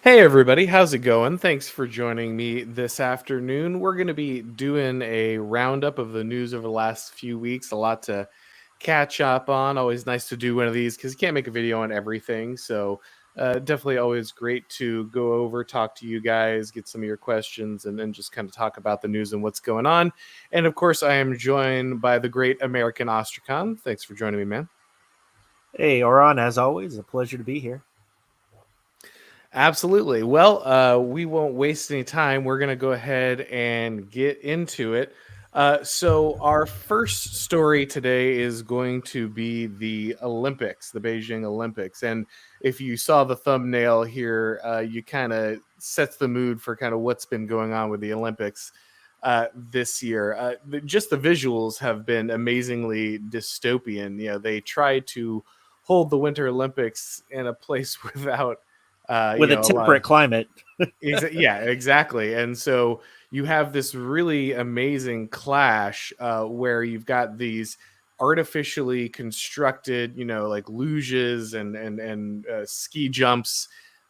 Hey everybody, how's it going? Thanks for joining me this afternoon. We're going to be doing a roundup of the news over the last few weeks. A lot to catch up on. Always nice to do one of these because you can't make a video on everything. So, definitely always great to go over, talk to you guys, get some of your questions, and then just kind of talk about the news and what's going on. And of course, I am joined by the great American Ostrakon. Thanks for joining me, man. Hey, Auron, as always, a pleasure to be here. Absolutely. Well, we won't waste any time. We're going to go ahead and get into it. So, our first story today is going to be the Olympics, the Beijing Olympics. And if you saw the thumbnail here, you kind of sets the mood for kind of what's been going on with the Olympics this year. Just the visuals have been amazingly dystopian. They tried to hold the Winter Olympics in a place without With a a lot of temperate climate. yeah, exactly. And so you have this really amazing clash where you've got these artificially constructed, like luges and ski jumps,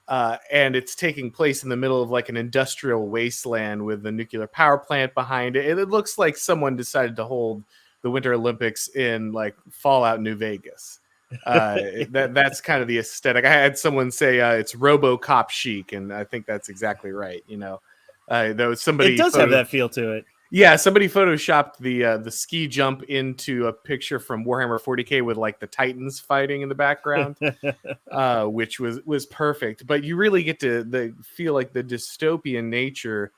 and it's taking place in the middle of like an industrial wasteland with the nuclear power plant behind it. And it looks like someone decided to hold the Winter Olympics in like Fallout New Vegas. That's kind of the aesthetic. I had someone say it's RoboCop chic, and I think that's exactly right. Though It somebody does have photo that feel to it. yeah, somebody photoshopped the ski jump into a picture from Warhammer 40K with like the Titans fighting in the background, which was perfect. But you really get to feel like the dystopian nature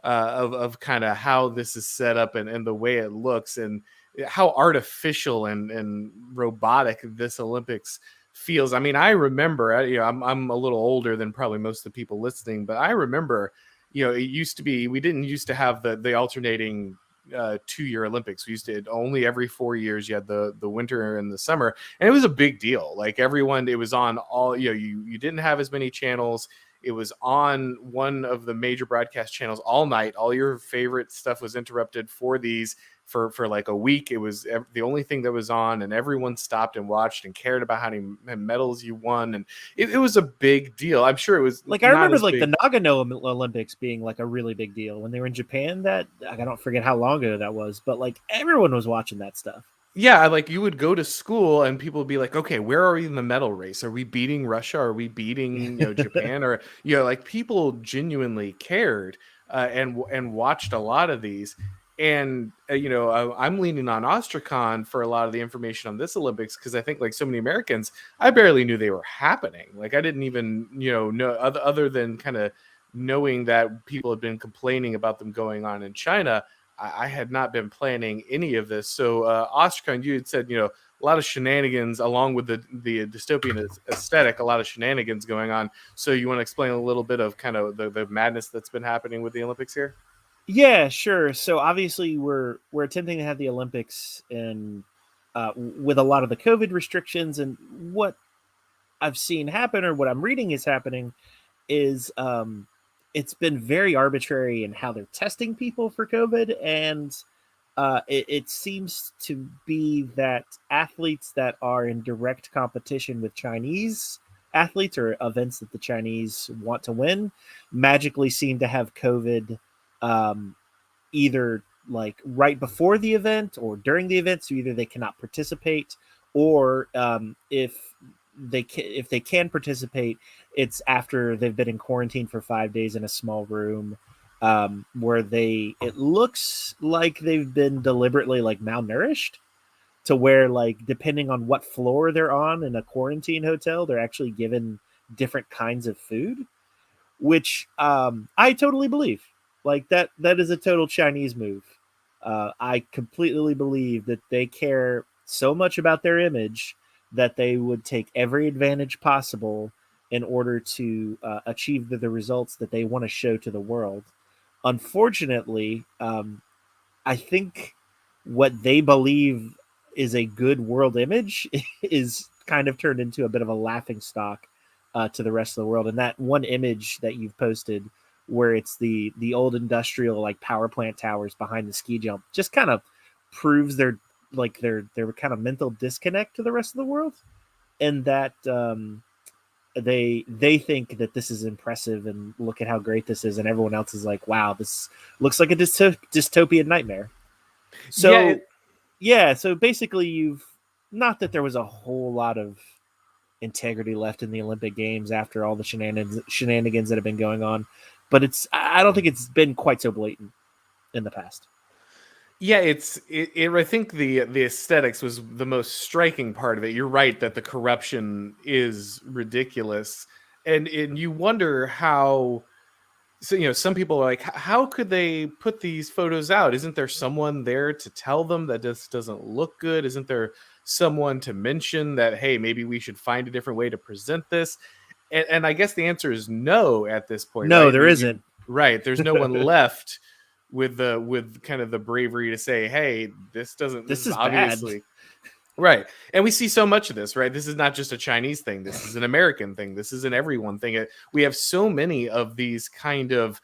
of kind of how this is set up and the way it looks and how artificial and robotic this Olympics feels. I mean, I remember, I'm a little older than probably most of the people listening, but I remember, it used to be we didn't used to have the alternating 2-year Olympics. We used to only every 4 years you had the winter and the summer, and it was a big deal. Like everyone, it was on all. You didn't have as many channels. It was on one of the major broadcast channels all night. All your favorite stuff was interrupted for these for like a week. It was the only thing that was on, and everyone stopped and watched and cared about how many medals you won, and it was a big deal. I'm sure it was Like I not remember as like big. the Nagano Olympics being like a really big deal when they were in Japan. That I don't forget how long ago that was, but like everyone was watching that stuff. Yeah, like you would go to school and people would be like, okay, where are we in the medal race? Are we beating Russia? Are we beating, Japan? Or, like people genuinely cared and watched a lot of these. And, I'm leaning on Ostrakon for a lot of the information on this Olympics because I think, like so many Americans, I barely knew they were happening. Like I didn't even, know other than kind of knowing that people had been complaining about them going on in China. I had not been planning any of this. So, Ostrakon, you had said, a lot of shenanigans along with the dystopian aesthetic, a lot of shenanigans going on. So, you want to explain a little bit of kind of the madness that's been happening with the Olympics here? Yeah, sure. So obviously we're attempting to have the Olympics and with a lot of the COVID restrictions, and what I've seen happen or what I'm reading is happening is it's been very arbitrary in how they're testing people for COVID, and it seems to be that athletes that are in direct competition with Chinese athletes or events that the Chinese want to win magically seem to have COVID, um, either like right before the event or during the event, so either they cannot participate, or if they can participate, it's after they've been in quarantine for 5 days in a small room, where it looks like they've been deliberately like malnourished, to where like depending on what floor they're on in a quarantine hotel, they're actually given different kinds of food, which I totally believe. Like that is a total Chinese move. I completely believe that they care so much about their image that they would take every advantage possible in order to achieve the results that they want to show to the world. Unfortunately, I think what they believe is a good world image is kind of turned into a bit of a laughing stock to the rest of the world. And that one image that you've posted, where it's the old industrial like power plant towers behind the ski jump, just kind of proves their kind of mental disconnect to the rest of the world, and that they think that this is impressive and look at how great this is, and everyone else is like, wow, this looks like a dystopian nightmare. Yeah, So yeah, so basically you've, not that there was a whole lot of integrity left in the Olympic Games after all the shenanigans that have been going on, but I don't think it's been quite so blatant in the past. yeah, I think the aesthetics was the most striking part of it. You're right that the corruption is ridiculous, and you wonder how. So, some people are like, how could they put these photos out? Isn't there someone there to tell them that this doesn't look good? Isn't there someone to mention that, hey, maybe we should find a different way to present this? And I guess the answer is no at this point, No, right? there isn't. Right. There's no one left with kind of the bravery to say, hey, this is obviously bad. right. And we see so much of this, right? This is not just a Chinese thing. This is an American thing. This is an everyone thing. We have so many of these kind of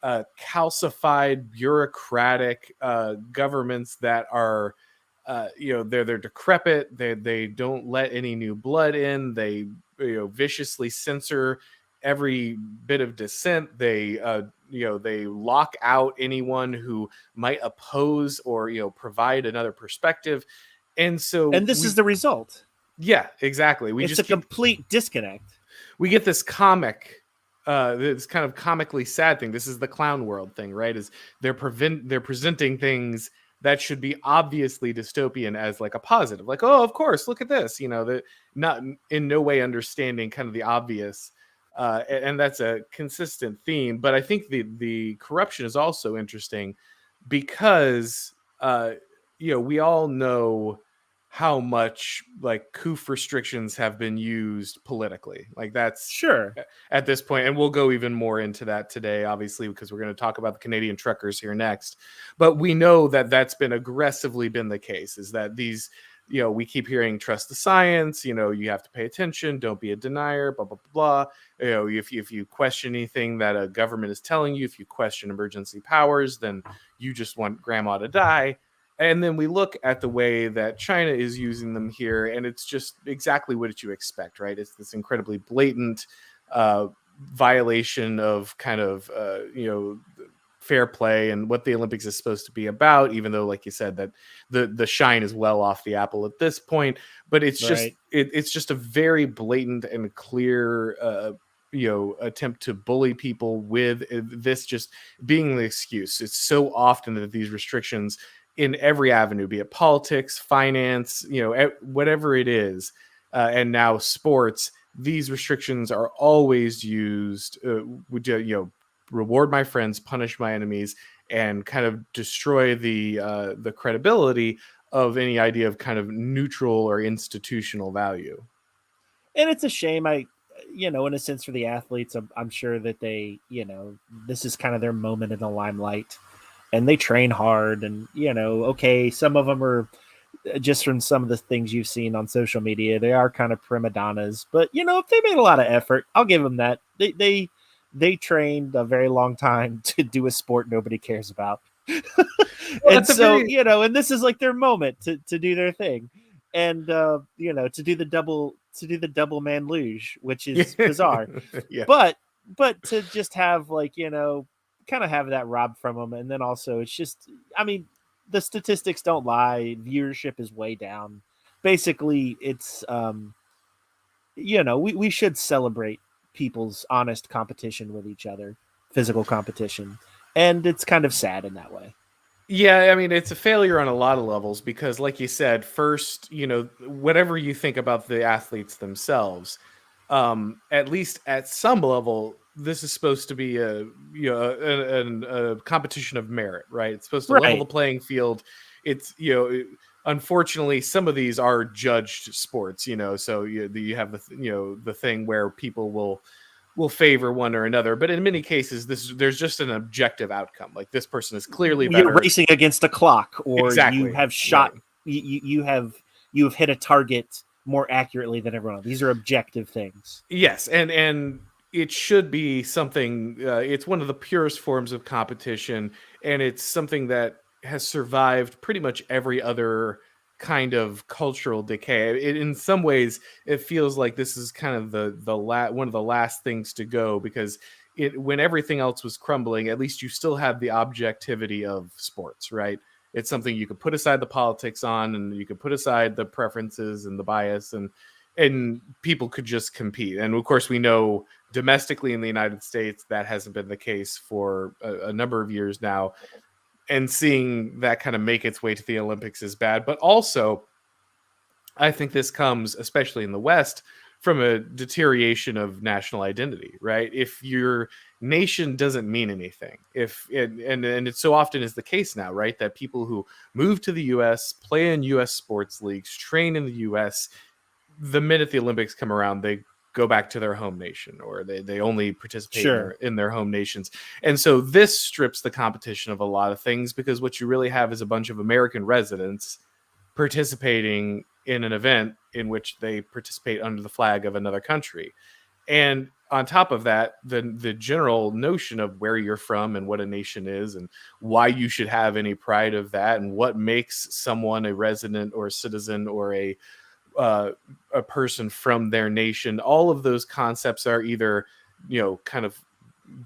calcified bureaucratic governments that are, they're decrepit. They don't let any new blood in. They, viciously censor every bit of dissent. They, they lock out anyone who might oppose or, provide another perspective. And so And this is the result. Yeah, exactly. It's a complete disconnect. We get this comic, this kind of comically sad thing. This is the clown world thing, right? Is they're presenting things that should be obviously dystopian as like a positive, like, oh, of course, look at this, that not in no way understanding kind of the obvious, and that's a consistent theme. But I think the corruption is also interesting because we all know how much like COOF restrictions have been used politically. Like that's sure at this point, and we'll go even more into that today, obviously, because we're going to talk about the Canadian truckers here next. But we know that that's been aggressively been the case, is that these, we keep hearing trust the science, you have to pay attention, don't be a denier, blah, blah, blah. If you question anything that a government is telling you, if you question emergency powers, then you just want grandma to die. And then we look at the way that China is using them here, and it's just exactly what you expect, right? It's this incredibly blatant violation of kind of, fair play and what the Olympics is supposed to be about, even though, like you said, that the shine is well off the apple at this point. But it's just, it's just a very blatant and clear, attempt to bully people with this just being the excuse. It's so often that these restrictions in every avenue, be it politics, finance, whatever it is, and now sports, these restrictions are always used, reward my friends, punish my enemies, and kind of destroy the credibility of any idea of kind of neutral or institutional value. And it's a shame. In a sense, for the athletes, I'm sure that they, this is kind of their moment in the limelight. And they train hard, and okay, some of them are, just from some of the things you've seen on social media, they are kind of prima donnas. But if they made a lot of effort, I'll give them that. They trained a very long time to do a sport nobody cares about, and so and this is like their moment to do their thing, and to do the double man luge, which is bizarre, yeah. But to just have kind of have that robbed from them. And then also it's just, the statistics don't lie. Viewership is way down. Basically it's, we should celebrate people's honest competition with each other, physical competition. And it's kind of sad in that way. Yeah, it's a failure on a lot of levels because, like you said, first, whatever you think about the athletes themselves, at least at some level, this is supposed to be a competition of merit, right? It's supposed to level the playing field. It's, unfortunately, some of these are judged sports, so you have the thing where people will favor one or another, but in many cases, there's just an objective outcome. Like this person is clearly better. You're racing against a clock, or exactly. You have shot, you have hit a target more accurately than everyone else. These are objective things. Yes, and it should be something. It's one of the purest forms of competition, and it's something that has survived pretty much every other kind of cultural decay. In some ways, it feels like this is kind of one of the last things to go, because when everything else was crumbling, at least you still have the objectivity of sports, right? It's something you could put aside the politics on, and you could put aside the preferences and the bias, and people could just compete. And of course, we know domestically in the United States that hasn't been the case for a number of years now. And seeing that kind of make its way to the Olympics is bad. But also, I think this comes, especially in the West, from a deterioration of national identity, right? If your nation doesn't mean anything, and it so often is the case now, right, that people who move to the US, play in US sports leagues, train in the US, the minute the Olympics come around, they go back to their home nation, or they only participate in their home nations. And so this strips the competition of a lot of things, because what you really have is a bunch of American residents participating in an event in which they participate under the flag of another country. And on top of that, the general notion of where you're from and what a nation is and why you should have any pride of that, and what makes someone a resident or a citizen or a person from their nation, all of those concepts are either, kind of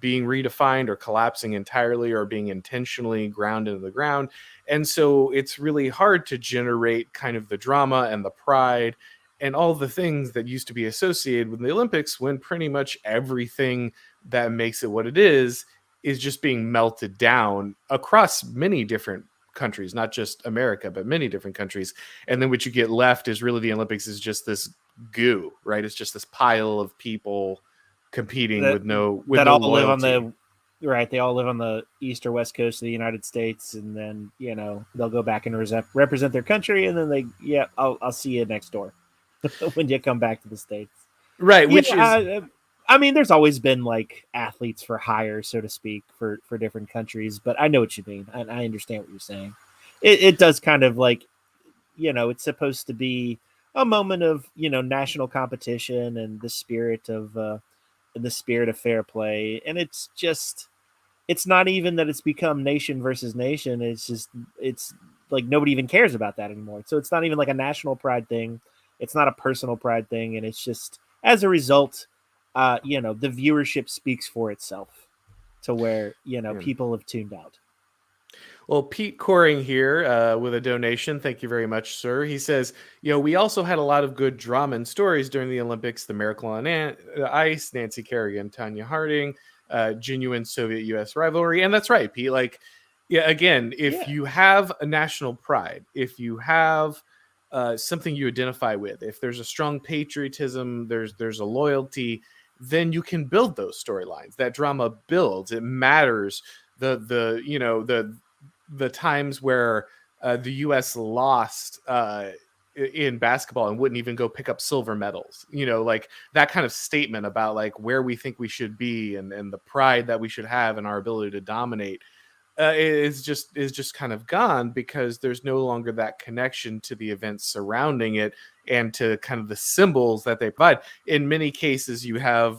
being redefined or collapsing entirely, or being intentionally ground into the ground. And so it's really hard to generate kind of the drama and the pride and all the things that used to be associated with the Olympics, when pretty much everything that makes it what it is just being melted down across many different countries, not just America, but many different countries. And then what you get left is really the Olympics is just this goo, right? It's just this pile of people competing with no all loyalty. Live on the right. They all live on the east or west coast of the United States, and then they'll go back and represent their country, and then I'll see you next door when you come back to the States, right? Which is. I mean, there's always been like athletes for hire, so to speak, for different countries, but I know what you mean. I understand what you're saying. It does kind of like, it's supposed to be a moment of, national competition and the spirit of fair play. And it's not even that it's become nation versus nation. It's like nobody even cares about that anymore. So it's not even like a national pride thing. It's not a personal pride thing. And it's just, as a result, the viewership speaks for itself, to where, people have tuned out. Well, Pete Coring here with a donation. Thank you very much, sir. He says, we also had a lot of good drama and stories during the Olympics. The Miracle on Ice, Nancy Kerrigan, Tanya Harding, genuine Soviet-U.S. rivalry. And that's right, Pete. Like, again, if you have a national pride, if you have something you identify with, if there's a strong patriotism, there's a loyalty, then you can build those storylines. That drama builds. It matters. The times where the U.S. lost in basketball and wouldn't even go pick up silver medals, like that kind of statement about like where we think we should be and the pride that we should have in our ability to dominate is just kind of gone, because there's no longer that connection to the events surrounding it and to kind of the symbols that they provide. In many cases, you have,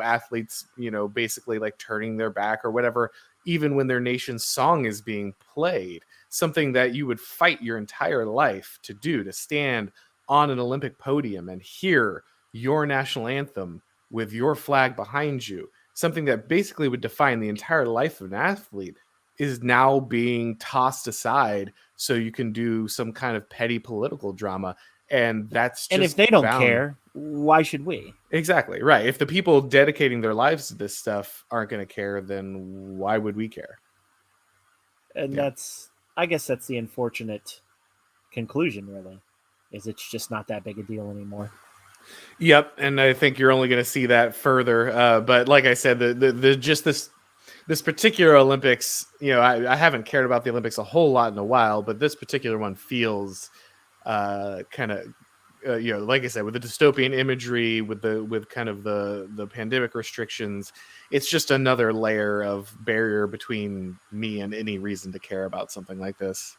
athletes, basically like turning their back or whatever, even when their nation's song is being played, something that you would fight your entire life to do, to stand on an Olympic podium and hear your national anthem with your flag behind you, something that basically would define the entire life of an athlete, is now being tossed aside so you can do some kind of petty political drama. And that's just, and if they don't care, why should we? Exactly right. If the people dedicating their lives to this stuff aren't going to care, then why would we care? And I guess that's the unfortunate conclusion, really, is it's just not that big a deal anymore. Yep. And I think you're only going to see that further. But like I said, the just this particular Olympics, I haven't cared about the Olympics a whole lot in a while, but this particular one feels kind of, like I said, with the dystopian imagery, with kind of the pandemic restrictions, it's just another layer of barrier between me and any reason to care about something like this.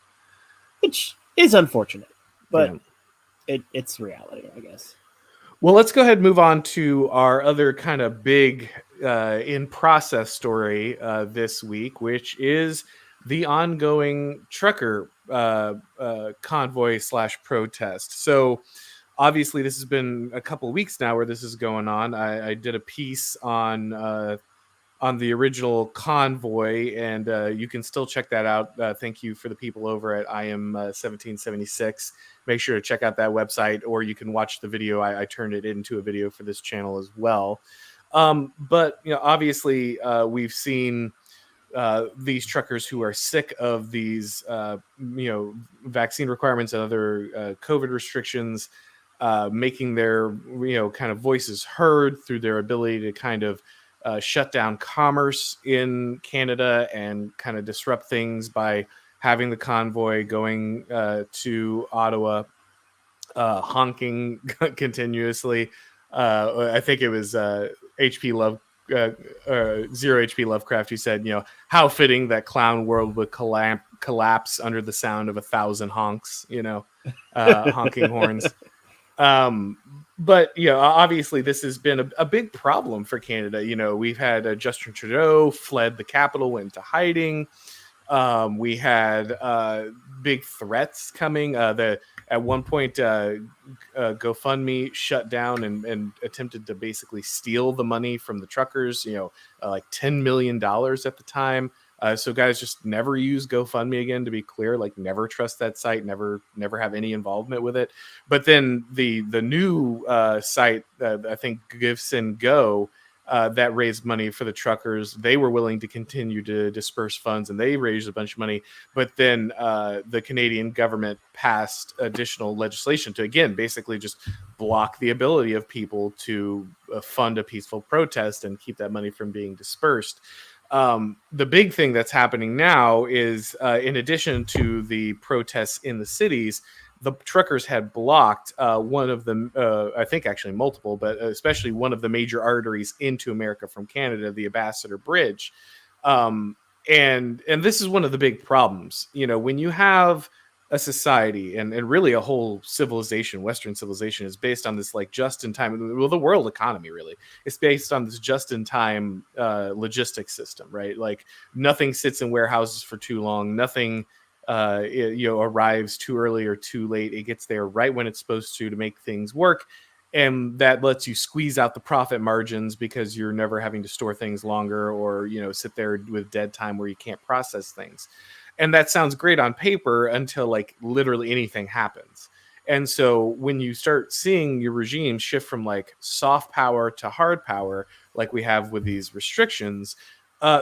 Which is unfortunate, but it's reality, I guess. Well, let's go ahead and move on to our other kind of big in process story this week, which is the ongoing trucker convoy / protest. So obviously this has been a couple of weeks now where this is going on. I did a piece on the original Convoy, and you can still check that out. Thank you for the people over at I am 1776. Make sure to check out that website, or you can watch the video. I turned it into a video for this channel as well. But obviously, we've seen these truckers who are sick of these, vaccine requirements and other COVID restrictions, making their, kind of voices heard through their ability to kind of shut down commerce in Canada and kind of disrupt things by having the convoy going to Ottawa, honking continuously. I think it was HP Love. Zero HP Lovecraft, who said, how fitting that clown world would collapse under the sound of 1,000 honks, honking horns. But obviously this has been a big problem for Canada. We've had Justin Trudeau fled the capital, went into hiding. We had big threats coming. At one point, GoFundMe shut down and attempted to basically steal the money from the truckers. Like $10 million at the time. So guys, just never use GoFundMe again, to be clear. Like, never trust that site, never have any involvement with it. But then the new site, I think Gifts and Go, that raised money for the truckers, they were willing to continue to disperse funds, and they raised a bunch of money. But then the Canadian government passed additional legislation to, again, basically just block the ability of people to fund a peaceful protest and keep that money from being dispersed. The big thing that's happening now is, in addition to the protests in the cities, the truckers had blocked one of the, I think actually multiple, but especially one of the major arteries into America from Canada, the Ambassador Bridge. And this is one of the big problems. When you have a society and really a whole civilization, Western civilization, is based on this like just-in-time, well, the world economy really, it's based on this just-in-time logistics system, right? Like, nothing sits in warehouses for too long. Nothing arrives too early or too late. It gets there right when it's supposed to make things work. And that lets you squeeze out the profit margins because you're never having to store things longer or, sit there with dead time where you can't process things. And that sounds great on paper until like literally anything happens. And so when you start seeing your regime shift from like soft power to hard power, like we have with these restrictions,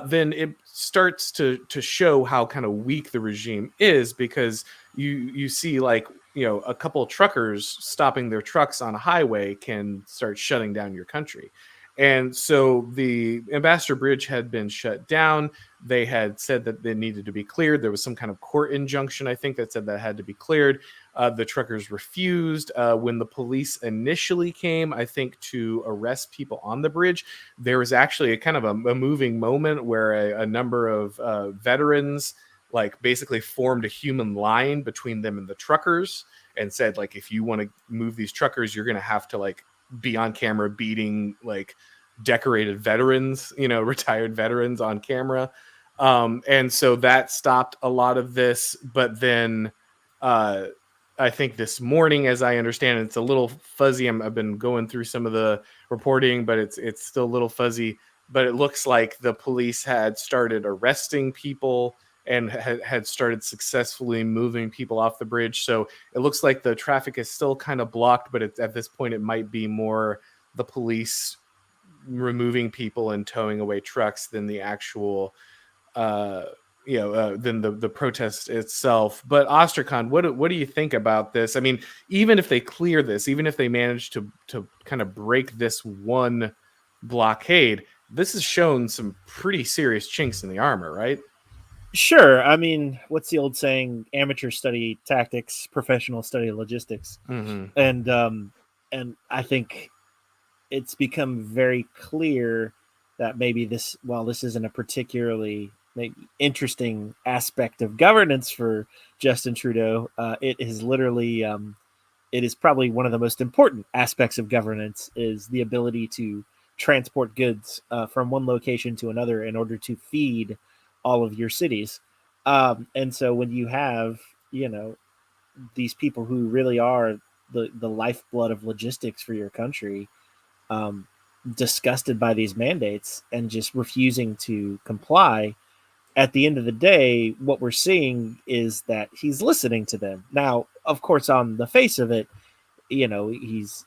then it starts to show how kind of weak the regime is, because you see like, a couple of truckers stopping their trucks on a highway can start shutting down your country. And so the Ambassador Bridge had been shut down. They had said that they needed to be cleared. There was some kind of court injunction, I think, that said that had to be cleared. The truckers refused. When the police initially came, I think, to arrest people on the bridge, there was actually a kind of a moving moment where a number of veterans like basically formed a human line between them and the truckers and said, like, if you want to move these truckers, you're going to have to like be on camera beating like decorated veterans, retired veterans on camera. And so that stopped a lot of this. But then I think this morning, as I understand it, it's a little fuzzy. I've been going through some of the reporting, but it's still a little fuzzy. But it looks like the police had started arresting people and had started successfully moving people off the bridge. So it looks like the traffic is still kind of blocked, but at this point it might be more the police removing people and towing away trucks than the actual, than the protest itself. But Ostrakon, what do you think about this? I mean, even if they clear this, even if they manage to kind of break this one blockade, this has shown some pretty serious chinks in the armor, right? Sure. I mean, what's the old saying? Amateur study tactics, professional study logistics. Mm-hmm. And I think it's become very clear that maybe this, while this isn't a particularly interesting aspect of governance for Justin Trudeau, it is literally, it is probably one of the most important aspects of governance, is the ability to transport goods from one location to another in order to feed all of your cities. And so when you have, these people who really are the lifeblood of logistics for your country, um, disgusted by these mandates and just refusing to comply, at the end of the day, what we're seeing is that he's listening to them. Now, of course, on the face of it, he's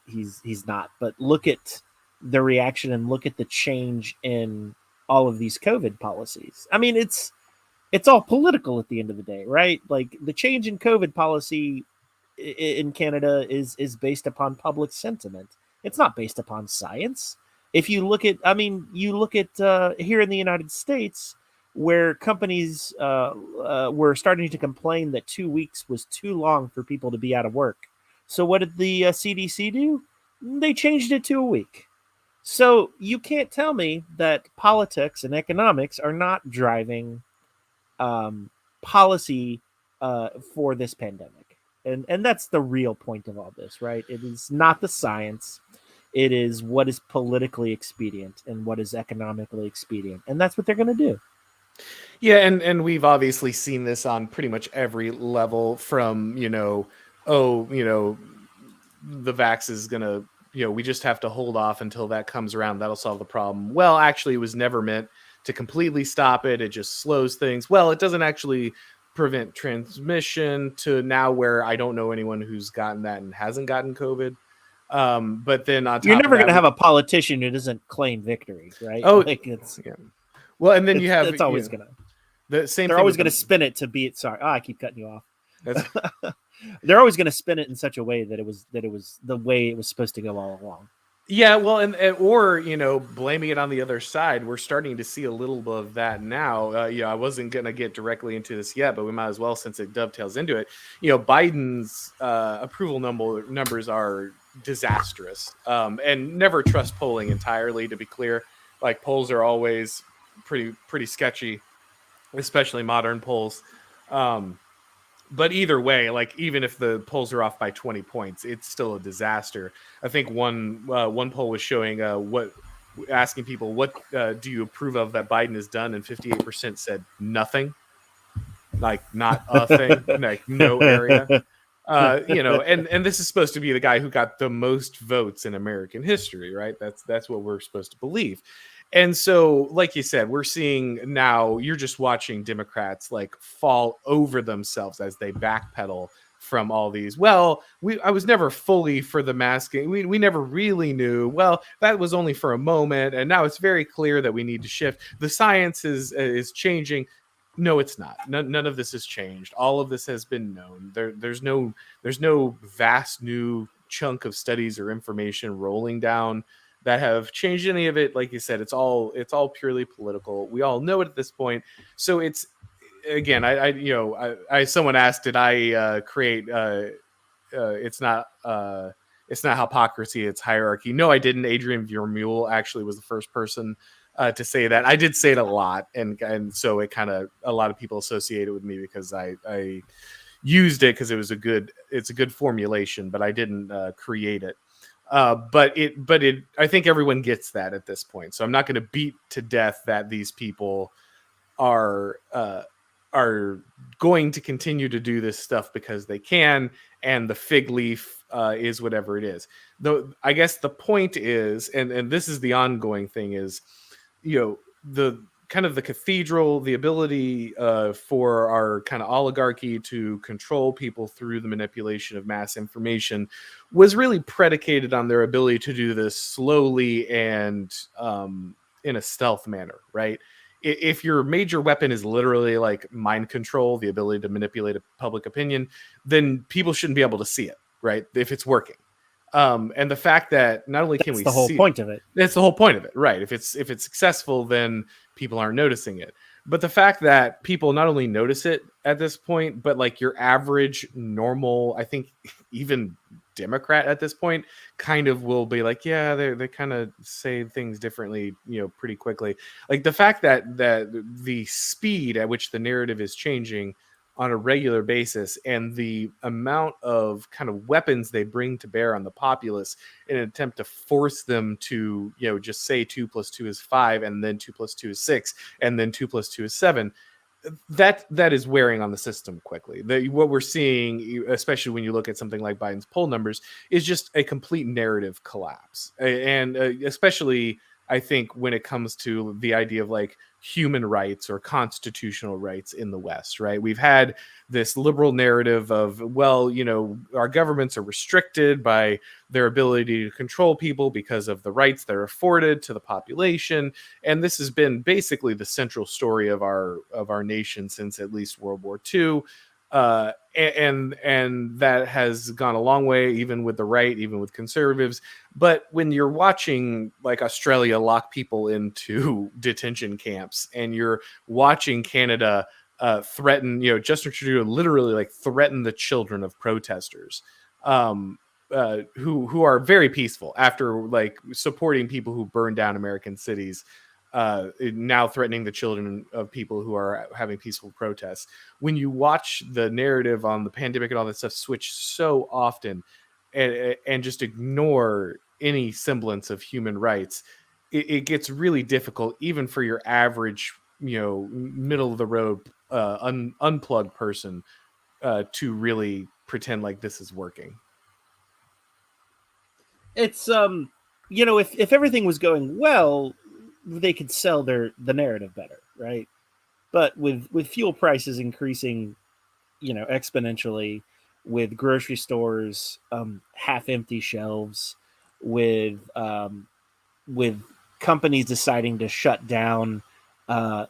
not. But look at the reaction and look at the change in all of these COVID policies. I mean, it's all political at the end of the day, right? Like the change in COVID policy in Canada is based upon public sentiment. It's not based upon science. If you look at, I mean, you look at here in the United States, where companies were starting to complain that 2 weeks was too long for people to be out of work. So what did the CDC do? They changed it to a week. So you can't tell me that politics and economics are not driving policy for this pandemic. And that's the real point of all this, right? It is not the science. It is what is politically expedient and what is economically expedient. And that's what they're going to do. Yeah, and we've obviously seen this on pretty much every level from, the vax is going to, we just have to hold off until that comes around. That'll solve the problem. Well, actually, it was never meant to completely stop it. It just slows things. Well, it doesn't actually prevent transmission to now where I don't know anyone who's gotten that and hasn't gotten COVID. But then on top You're never of that, going to have a politician who doesn't claim victory, right? Oh, like it's yeah. Well, and then you have it's always going to the same. They're always going to spin it to be. Sorry, I keep cutting you off. They're always going to spin it in such a way that it was the way it was supposed to go all along. Yeah, well, or blaming it on the other side. We're starting to see a little bit of that now. I wasn't going to get directly into this yet, but we might as well since it dovetails into it. Biden's approval numbers are disastrous, and never trust polling entirely. To be clear, like polls are always pretty sketchy, especially modern polls. But either way, like even if the polls are off by 20 points, it's still a disaster. I think one poll was showing asking people what do you approve of that Biden has done, and 58% said nothing, like not a thing, like no area. And this is supposed to be the guy who got the most votes in American history, right? That's what we're supposed to believe. And so, like you said, we're seeing now, you're just watching Democrats like fall over themselves as they backpedal from all these. Well, I was never fully for the masking. We never really knew. Well, that was only for a moment. And now it's very clear that we need to shift. The science is changing. No, it's not. None of this has changed. All of this has been known. There's no vast new chunk of studies or information rolling down that have changed any of it. Like you said, it's all purely political. We all know it at this point. So it's, again, I someone asked, did I create? It's not hypocrisy, it's hierarchy. No, I didn't. Adrian Vermeule actually was the first person to say that. I did say it a lot, and so it kind of, a lot of people associate it with me because I used it because it's a good formulation, but I didn't create it. But I think everyone gets that at this point. So I'm not going to beat to death that these people are going to continue to do this stuff because they can, and the fig leaf is whatever it is. Though I guess the point is, and this is the ongoing thing, is the kind of the cathedral, the ability for our kind of oligarchy to control people through the manipulation of mass information was really predicated on their ability to do this slowly and in a stealth manner, right? If your major weapon is literally like mind control, the ability to manipulate public opinion, then people shouldn't be able to see it, right? If it's working. And the fact that not only can we see, that's the whole point of it. That's the whole point of it, right? If it's successful, then people aren't noticing it. But the fact that people not only notice it at this point, but like your average normal, I think even Democrat at this point kind of will be like, yeah, they kind of say things differently, pretty quickly. Like the fact that the speed at which the narrative is changing on a regular basis and the amount of kind of weapons they bring to bear on the populace in an attempt to force them to, just say 2 + 2 is 5, and then 2 + 2 is 6, and then 2 + 2 is 7. that is wearing on the system quickly. What we're seeing, especially when you look at something like Biden's poll numbers, is just a complete narrative collapse. And especially, I think, when it comes to the idea of like human rights or constitutional rights in the West, right? We've had this liberal narrative of, well, our governments are restricted by their ability to control people because of the rights they're afforded to the population. And this has been basically the central story of our nation since at least World War II. And that has gone a long way, even with the right, even with conservatives. But when you're watching like Australia lock people into detention camps, and you're watching Canada threaten, Justin Trudeau literally like threaten the children of protesters, who are very peaceful after like supporting people who burn down American cities, now threatening the children of people who are having peaceful protests. When you watch the narrative on the pandemic and all that stuff switch so often, and just ignore any semblance of human rights, it gets really difficult, even for your average, middle of the road, unplugged person, to really pretend like this is working. It's if everything was going well, they could sell the narrative better, right? But with fuel prices increasing, exponentially, with grocery stores half empty shelves, with companies deciding to shut down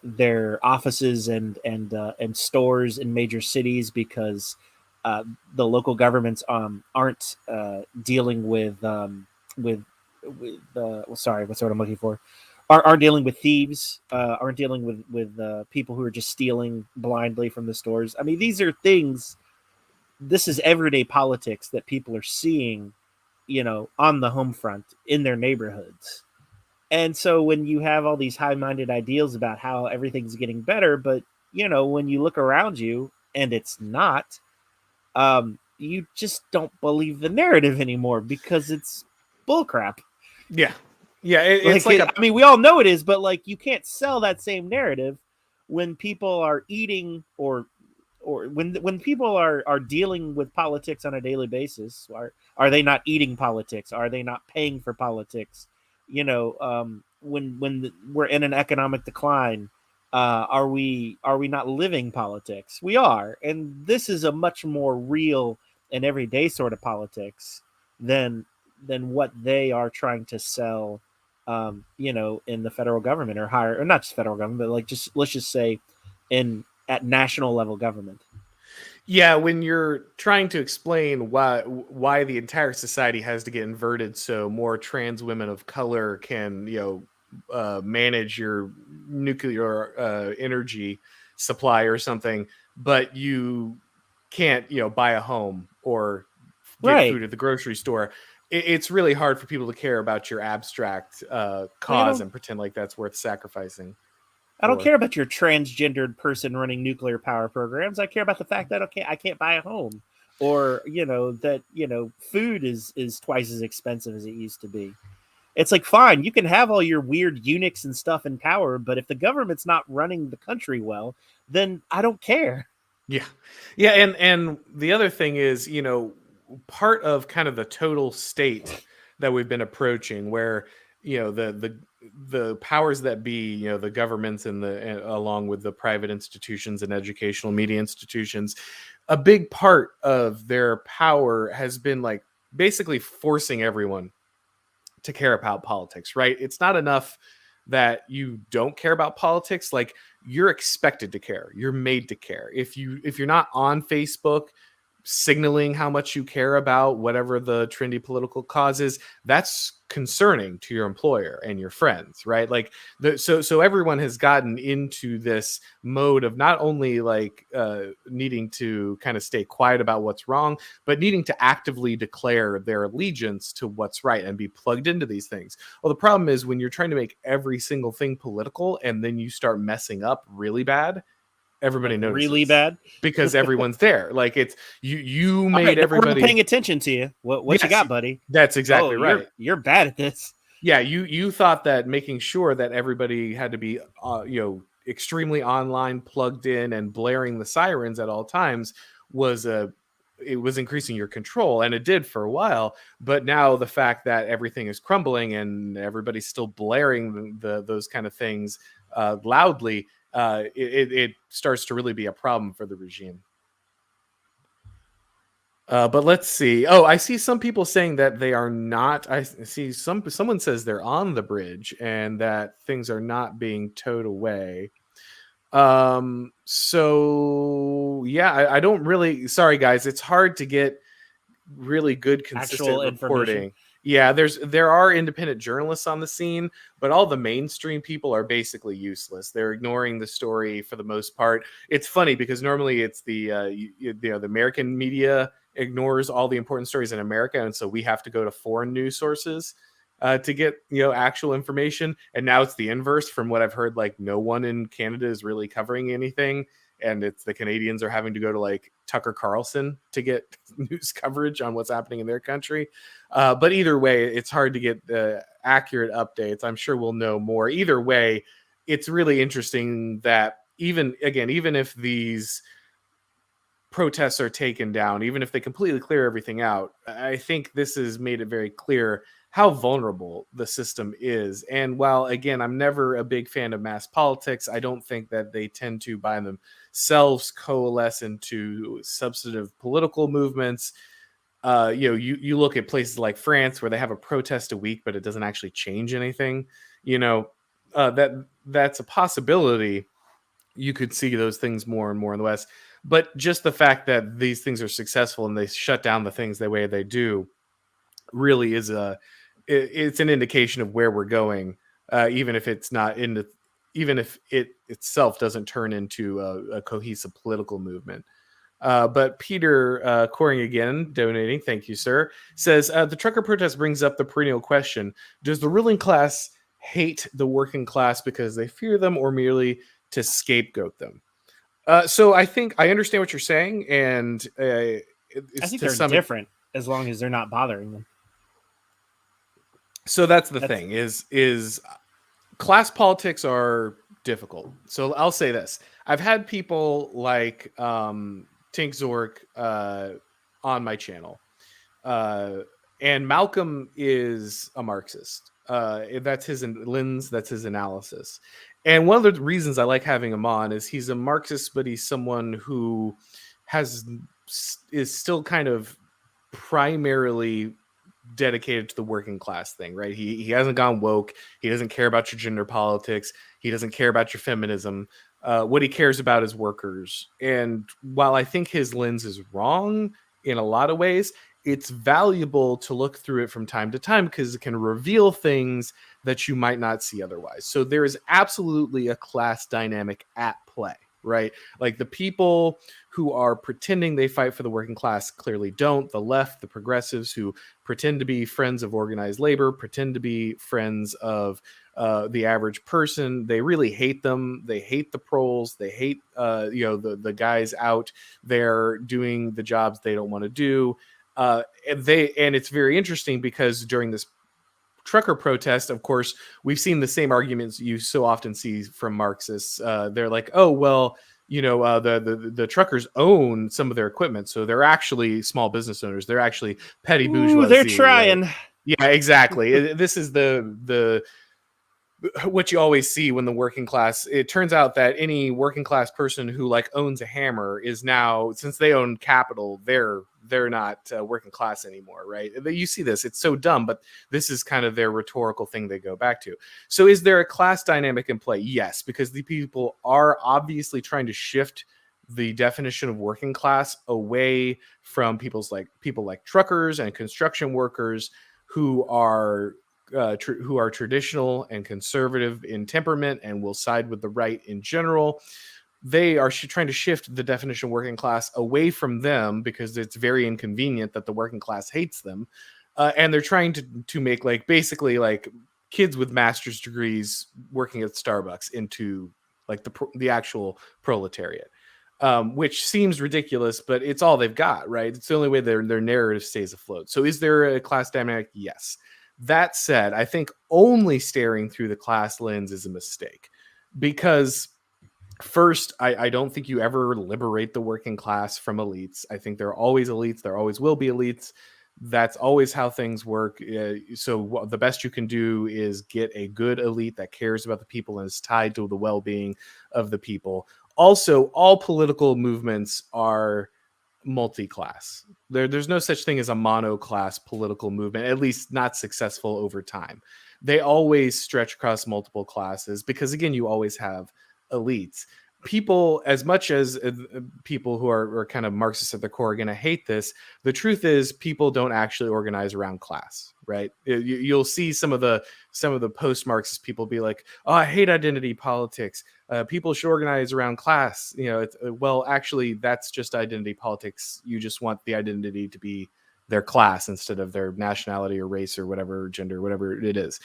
their offices and stores in major cities because the local governments aren't dealing with sorry, what's what I'm looking for? Aren't dealing with thieves, aren't dealing with people who are just stealing blindly from the stores. I mean, these are things. This is everyday politics that people are seeing, on the home front in their neighborhoods. And so when you have all these high-minded ideals about how everything's getting better, but when you look around you and it's not, you just don't believe the narrative anymore because it's bullcrap. Yeah. It's like I mean, we all know it is, but like you can't sell that same narrative when people are eating or when people are dealing with politics on a daily basis. Are they not eating politics? Are they not paying for politics? When we're in an economic decline, are we not living politics? We are, and this is a much more real and everyday sort of politics than what they are trying to sell, in the federal government or higher, or not just federal government, but like let's just say at national level government. Yeah, when you're trying to explain why the entire society has to get inverted so more trans women of color can, manage your nuclear energy supply or something, but you can't, buy a home or get food at the grocery store. It's really hard for people to care about your abstract cause and pretend like that's worth sacrificing. I don't care about your transgendered person running nuclear power programs. I care about the fact that I can't buy a home, or that food is twice as expensive as it used to be. It's like, fine, you can have all your weird eunuchs and stuff in power, but if the government's not running the country well, then I don't care. Yeah, and the other thing is, part of kind of the total state that we've been approaching, where the powers that be, the governments and along with the private institutions and educational media institutions, a big part of their power has been like basically forcing everyone to care about politics, right? It's not enough that you don't care about politics. Like, you're expected to care. You're made to care. If you're not on Facebook signaling how much you care about whatever the trendy political cause is, that's concerning to your employer and your friends, right? Like, so everyone has gotten into this mode of not only like needing to kind of stay quiet about what's wrong, but needing to actively declare their allegiance to what's right and be plugged into these things. Well, the problem is when you're trying to make every single thing political and then you start messing up really bad, everybody notices really bad because everyone's there. Like, it's you made right, everybody paying attention to you. What you got, buddy? That's exactly right. You're bad at this. Yeah, you thought that making sure that everybody had to be extremely online, plugged in, and blaring the sirens at all times was it was increasing your control, and it did for a while. But now the fact that everything is crumbling and everybody's still blaring those kind of things loudly, it starts to really be a problem for the regime. But let's see. Oh, I see some people saying that they are not. I see someone says they're on the bridge and that things are not being towed away. So yeah, I don't really. Sorry, guys, it's hard to get really good, consistent Actual reporting. information. Yeah, there are independent journalists on the scene, but all the mainstream people are basically useless. They're ignoring the story for the most part. It's funny because normally it's the the American media ignores all the important stories in America, and so we have to go to foreign news sources to get actual information. And now it's the inverse from what I've heard. Like no one in Canada is really covering anything, and it's the Canadians are having to go to like Tucker Carlson to get news coverage on what's happening in their country. But either way, it's hard to get accurate updates. I'm sure we'll know more. Either way, it's really interesting that even if these protests are taken down, even if they completely clear everything out, I think this has made it very clear how vulnerable the system is. And while, again, I'm never a big fan of mass politics, I don't think that they tend to by themselves coalesce into substantive political movements. You look at places like France where they have a protest a week, but it doesn't actually change anything. That's a possibility. You could see those things more and more in the West. But just the fact that these things are successful and they shut down the things the way they do really is it's an indication of where we're going, even if it's not even if it itself doesn't turn into a cohesive political movement. But Peter Coring again, donating, thank you, sir, says the trucker protest brings up the perennial question: does the ruling class hate the working class because they fear them, or merely to scapegoat them? So I think I understand what you're saying, and I think they're different as long as they're not bothering them. So that's the thing is class politics are difficult. So I'll say this: I've had people like Tink Zork on my channel, and Malcolm is a Marxist. That's his lens. That's his analysis. And one of the reasons I like having him on is he's a Marxist, but he's someone who is still kind of primarily dedicated to the working class thing, right? He hasn't gone woke. He doesn't care about your gender politics. He doesn't care about your feminism. What he cares about is workers. And while I think his lens is wrong in a lot of ways, it's valuable to look through it from time to time because it can reveal things that you might not see otherwise. So there is absolutely a class dynamic at play, right? Like the people who are pretending they fight for the working class clearly don't. The left, the progressives who pretend to be friends of organized labor, pretend to be friends of the average person. They really hate them. They hate the proles. They hate the guys out there doing the jobs they don't want to do. And it's very interesting because during this trucker protest, of course, we've seen the same arguments you so often see from Marxists. They're like, oh, well, the truckers own some of their equipment, so they're actually small business owners. They're actually petty bourgeoisie. They're trying. Right? Yeah, exactly. This is the what you always see when the working class, it turns out that any working class person who like owns a hammer is now, since they own capital, they're not working class anymore, right? You see this, it's so dumb, but this is kind of their rhetorical thing they go back to. So is there a class dynamic in play? Yes, because the people are obviously trying to shift the definition of working class away from people like truckers and construction workers who are traditional and conservative in temperament and will side with the right in general. They are trying to shift the definition of working class away from them because it's very inconvenient that the working class hates them. And they're trying to make basically kids with master's degrees working at Starbucks into like the actual proletariat, which seems ridiculous, but it's all they've got, right? It's the only way their narrative stays afloat. So is there a class dynamic? Yes. That said, I think only staring through the class lens is a mistake because First, I don't think you ever liberate the working class from elites. I think there are always elites. There always will be elites. That's always how things work. So the best you can do is get a good elite that cares about the people and is tied to the well-being of the people. Also, all political movements are multi-class. There's no such thing as a mono-class political movement, at least not successful over time. They always stretch across multiple classes because, again, you always have elites. People, as much as people who are kind of Marxists at their core are going to hate this, the truth is people don't actually organize around class, right? You'll see some of the post-Marxist people be like, "Oh, I hate identity politics. People should organize around class." Well, actually, that's just identity politics. You just want the identity to be their class instead of their nationality or race or whatever, gender, whatever it is.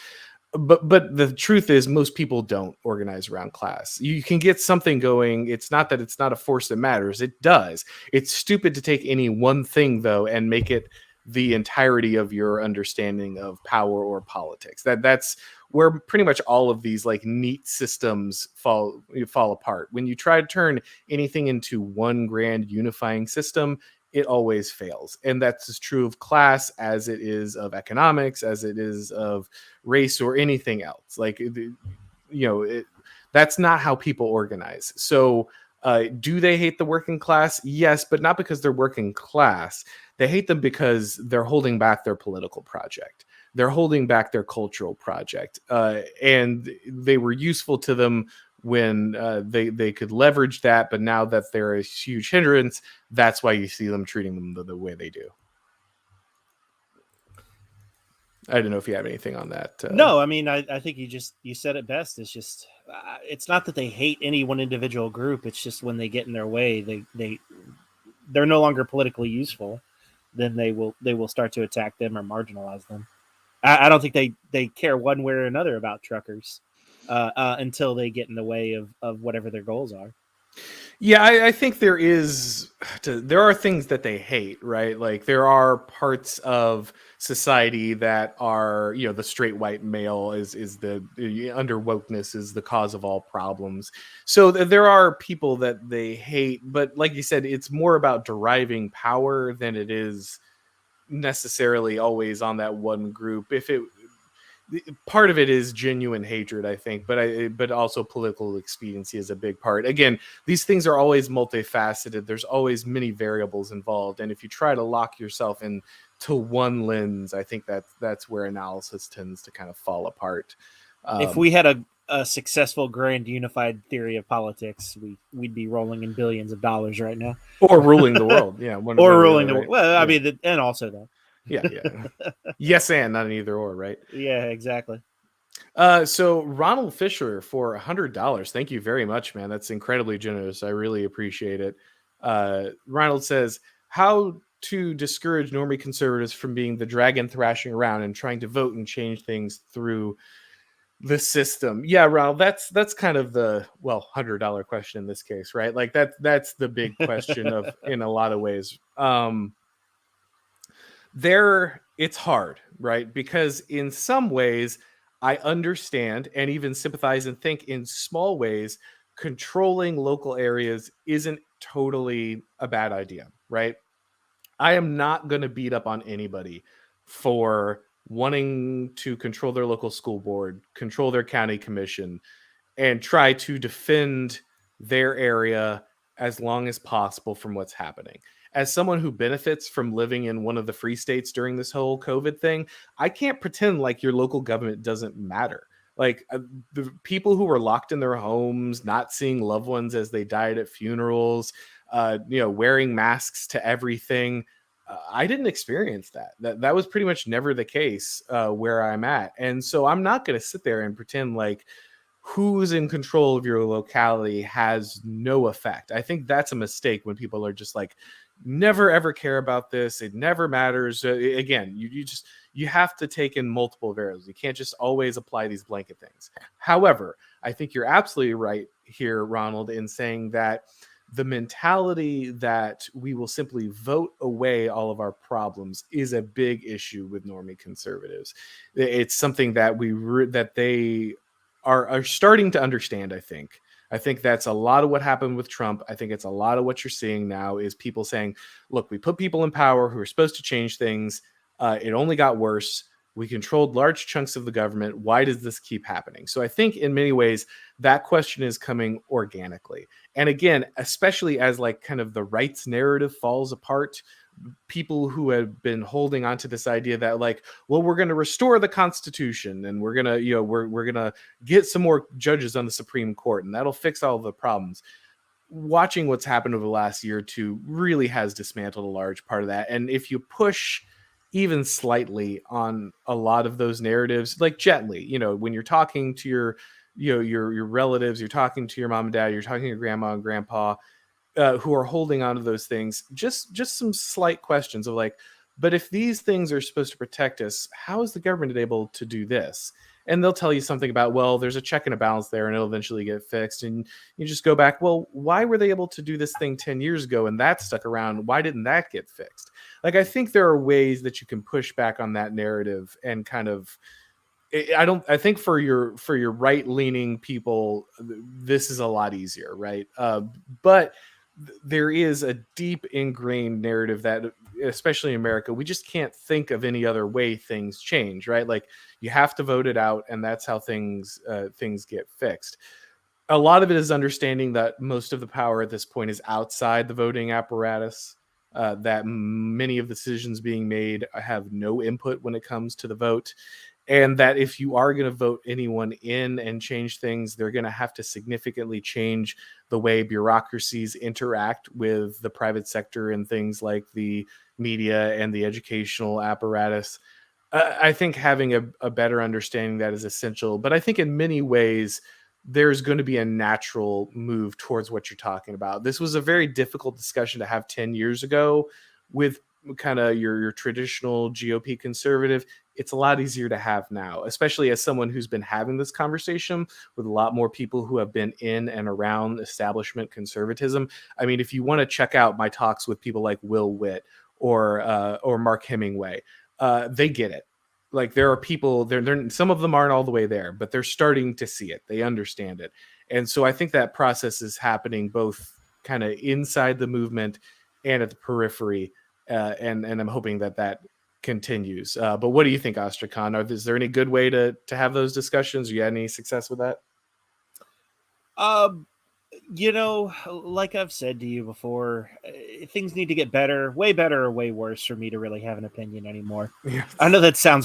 But the truth is most people don't organize around class. You can get something going. It's not that it's not a force that matters. It does. It's stupid to take any one thing though and make it the entirety of your understanding of power or politics. That's where pretty much all of these like neat systems fall apart. When you try to turn anything into one grand unifying system, it always fails. And that's as true of class as it is of economics, as it is of race or anything else. That's not how people organize. So do they hate the working class? Yes, but not because they're working class. They hate them because they're holding back their political project. They're holding back their cultural project. And they were useful to them when they could leverage that. But now that they're a huge hindrance, that's why you see them treating them the way they do. I don't know if you have anything on that. No, I mean, I think you said it best. It's just, it's not that they hate any one individual group. It's just when they get in their way, they're no longer politically useful. Then they will start to attack them or marginalize them. I don't think they care one way or another about truckers until they get in the way of whatever their goals are. Yeah, I think there are things that they hate, right? Like there are parts of society that are, the straight white male is the under wokeness is the cause of all problems. So there are people that they hate, but like you said, it's more about deriving power than it is necessarily always on that one group. Part of it is genuine hatred, I think, but also political expediency is a big part. Again, these things are always multifaceted. There's always many variables involved, and if you try to lock yourself into one lens, I think that's where analysis tends to kind of fall apart. If we had a successful grand unified theory of politics, we'd be rolling in billions of dollars right now, or ruling the world. Yeah, or ruling the world. Well, I mean, and also that. Yeah. Yes, and not an either or, right? Yeah, exactly. So Ronald Fisher for $100. Thank you very much, man. That's incredibly generous. I really appreciate it. Ronald says, how to discourage normie conservatives from being the dragon thrashing around and trying to vote and change things through the system. Yeah, Ronald, that's kind of the $100 question in this case, right? Like that's the big question of in a lot of ways. It's hard, right? Because in some ways I understand and even sympathize and think in small ways controlling local areas isn't totally a bad idea, right? I am not going to beat up on anybody for wanting to control their local school board, control their county commission, and try to defend their area as long as possible from what's happening. As someone who benefits from living in one of the free states during this whole COVID thing, I can't pretend like your local government doesn't matter. Like the people who were locked in their homes, not seeing loved ones as they died at funerals, wearing masks to everything. I didn't experience that. That was pretty much never the case where I'm at. And so I'm not going to sit there and pretend like who's in control of your locality has no effect. I think that's a mistake when people are just like, never ever care about this. It never matters. Again, you have to take in multiple variables. You can't just always apply these blanket things. However, I think you're absolutely right here, Ronald, in saying that the mentality that we will simply vote away all of our problems is a big issue with normie conservatives. It's something that that they are starting to understand, I think. I think that's a lot of what happened with Trump. I think it's a lot of what you're seeing now is people saying, look, we put people in power who are supposed to change things. It only got worse. We controlled large chunks of the government. Why does this keep happening? So I think in many ways that question is coming organically. And again, especially as like kind of the rights narrative falls apart, people who have been holding on to this idea that like, well, we're going to restore the Constitution and we're going to, we're going to get some more judges on the Supreme Court and that'll fix all the problems. Watching what's happened over the last year or two really has dismantled a large part of that. And if you push even slightly on a lot of those narratives, like gently, when you're talking to your relatives, you're talking to your mom and dad, you're talking to your grandma and grandpa, who are holding on to those things, just some slight questions of like, but if these things are supposed to protect us, how is the government able to do this? And they'll tell you something about, well, there's a check and a balance there and it'll eventually get fixed. And you just go back, well, why were they able to do this thing 10 years ago and that stuck around? Why didn't that get fixed? Like, I think there are ways that you can push back on that narrative and kind of, I think for your right leaning people, this is a lot easier. Right. But there is a deep ingrained narrative that, especially in America, we just can't think of any other way things change, right? Like you have to vote it out and that's how things get fixed. A lot of it is understanding that most of the power at this point is outside the voting apparatus, that many of the decisions being made have no input when it comes to the vote. And that if you are going to vote anyone in and change things, they're going to have to significantly change the way bureaucracies interact with the private sector and things like the media and the educational apparatus. I think having a better understanding that is essential. But I think in many ways, there's going to be a natural move towards what you're talking about. This was a very difficult discussion to have 10 years ago with kind of your traditional GOP conservative. It's a lot easier to have now, especially as someone who's been having this conversation with a lot more people who have been in and around establishment conservatism. I mean, if you want to check out my talks with people like Will Witt or Mark Hemingway, they get it. Like there are people there, some of them aren't all the way there, but they're starting to see it. They understand it. And so I think that process is happening both kind of inside the movement and at the periphery. And I'm hoping that continues. But what do you think, Ostrakon? Is there any good way to have those discussions? You had any success with that? Like I've said to you before, things need to get better, way better or way worse for me to really have an opinion anymore. Yes. I know that's I'm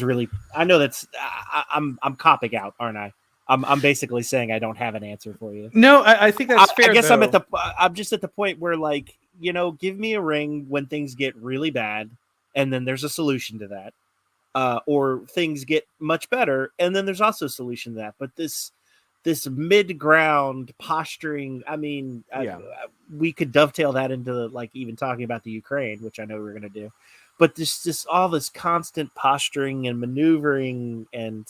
copping out, aren't I? I'm basically saying I don't have an answer for you. No, I think that's fair. I guess though. I'm just at the point where like, give me a ring when things get really bad and then there's a solution to that. Or things get much better and then there's also a solution to that. But this mid-ground posturing, I mean, we could dovetail that into like even talking about the Ukraine, which I know we're going to do. But this all this constant posturing and maneuvering and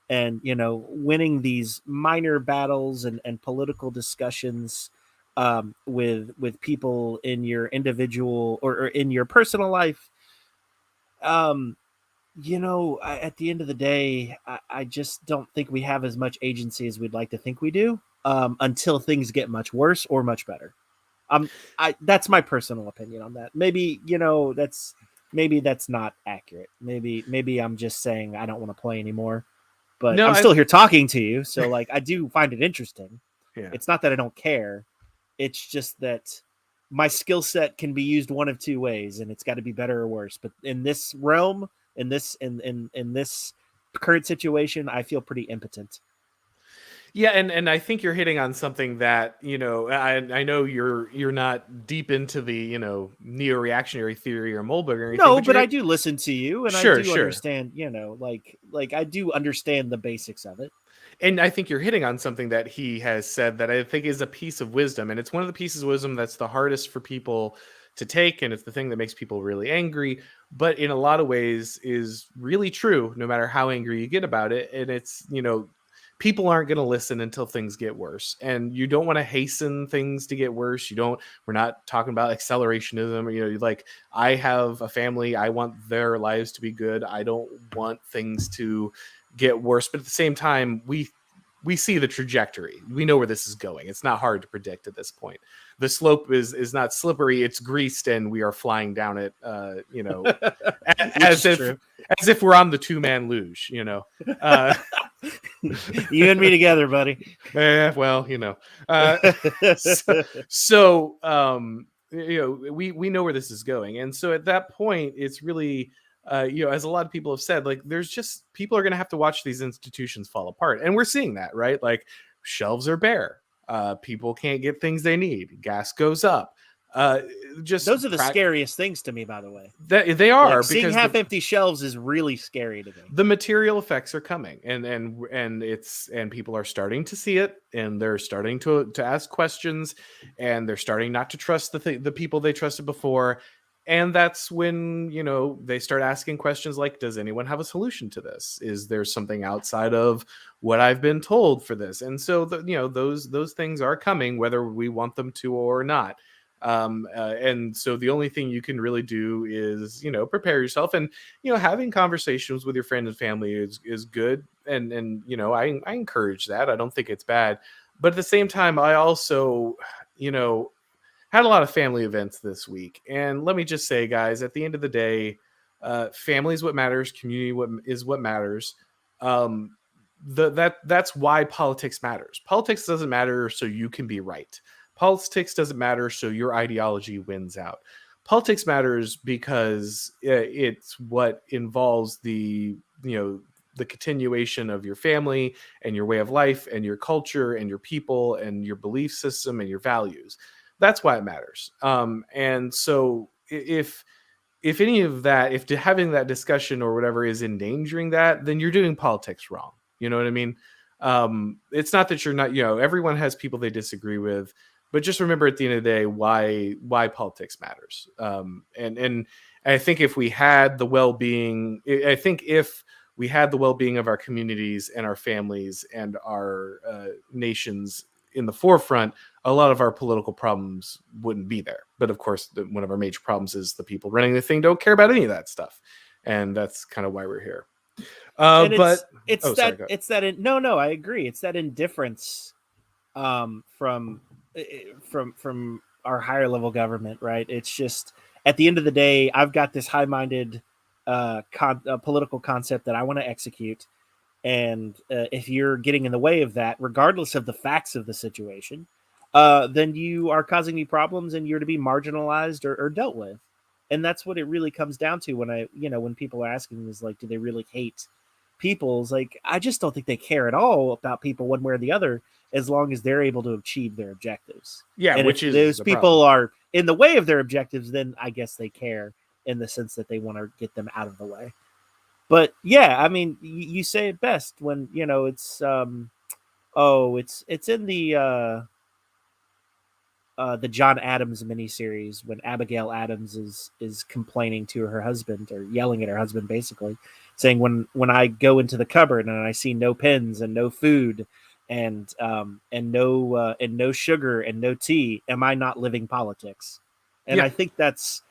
winning these minor battles and political discussions with people in your individual or in your personal life. At the end of the day, I just don't think we have as much agency as we'd like to think we do until things get much worse or much better. That's my personal opinion on that. Maybe that's not accurate. Maybe I'm just saying I don't want to play anymore. But no, I'm still here talking to you, so like I do find it interesting. Yeah. It's not that I don't care. It's just that my skill set can be used one of two ways, and it's got to be better or worse. But in this realm, in this current situation, I feel pretty impotent. Yeah, and I think you're hitting on something that, I know you're not deep into the, neo-reactionary theory or Moldberg or anything. No, but I do listen to you and I do understand, like I do understand the basics of it. And I think you're hitting on something that he has said that I think is a piece of wisdom. And it's one of the pieces of wisdom that's the hardest for people to take. And it's the thing that makes people really angry, but in a lot of ways is really true, no matter how angry you get about it. And it's, people aren't going to listen until things get worse, and you don't want to hasten things to get worse. We're not talking about accelerationism. Like I have a family. I want their lives to be good. I don't want things to get worse. But at the same time, we we see the trajectory. We know where this is going. It's not hard to predict at this point. The slope is not slippery. It's greased, and we are flying down it. As if we're on the 2-man luge. You and me together, buddy. Well, we know where this is going, and so at that point, it's really. As a lot of people have said, like there's just people are going to have to watch these institutions fall apart. And we're seeing that, right? Like shelves are bare. People can't get things they need. Gas goes up. Those are the scariest things to me, by the way. They are, like, seeing half-empty shelves is really scary to me. The material effects are coming, and people are starting to see it, and they're starting to ask questions, and they're starting not to trust the people they trusted before. And that's when, they start asking questions like, does anyone have a solution to this? Is there something outside of what I've been told for this? And so, those things are coming, whether we want them to or not. And so the only thing you can really do is, prepare yourself, and, having conversations with your friends and family is good. And I encourage that. I don't think it's bad. But at the same time, I also, had a lot of family events this week. And let me just say, guys, at the end of the day, family is what matters. Community is what matters. That's why politics matters. Politics doesn't matter so you can be right. Politics doesn't matter so your ideology wins out. Politics matters because it's what involves the continuation of your family and your way of life and your culture and your people and your belief system and your values. That's why it matters. And so if any of that, if having that discussion or whatever is endangering that, then you're doing politics wrong. You know what I mean? It's not that you're not, everyone has people they disagree with, but just remember at the end of the day, why politics matters. And I think if we had the well-being of our communities and our families and our nations in the forefront, a lot of our political problems wouldn't be there. But of course, one of our major problems is the people running the thing don't care about any of that stuff, and that's kind of why we're here. I agree. It's that indifference from our higher level government, right? It's just at the end of the day, I've got this high-minded political concept that I want to execute. And if you're getting in the way of that, regardless of the facts of the situation, then you are causing me problems and you're to be marginalized or dealt with. And that's what it really comes down to when people are asking is like, do they really hate people? It's like, I just don't think they care at all about people one way or the other, as long as they're able to achieve their objectives. Yeah, and which if is those people are in the way of their objectives, then I guess they care in the sense that they want to get them out of the way. But yeah, I mean, you say it best when it's it's in the John Adams miniseries when Abigail Adams is complaining to her husband or yelling at her husband, basically saying, when I go into the cupboard and I see no pens and no food and no sugar and no tea, am I not living politics? And yeah. I think that's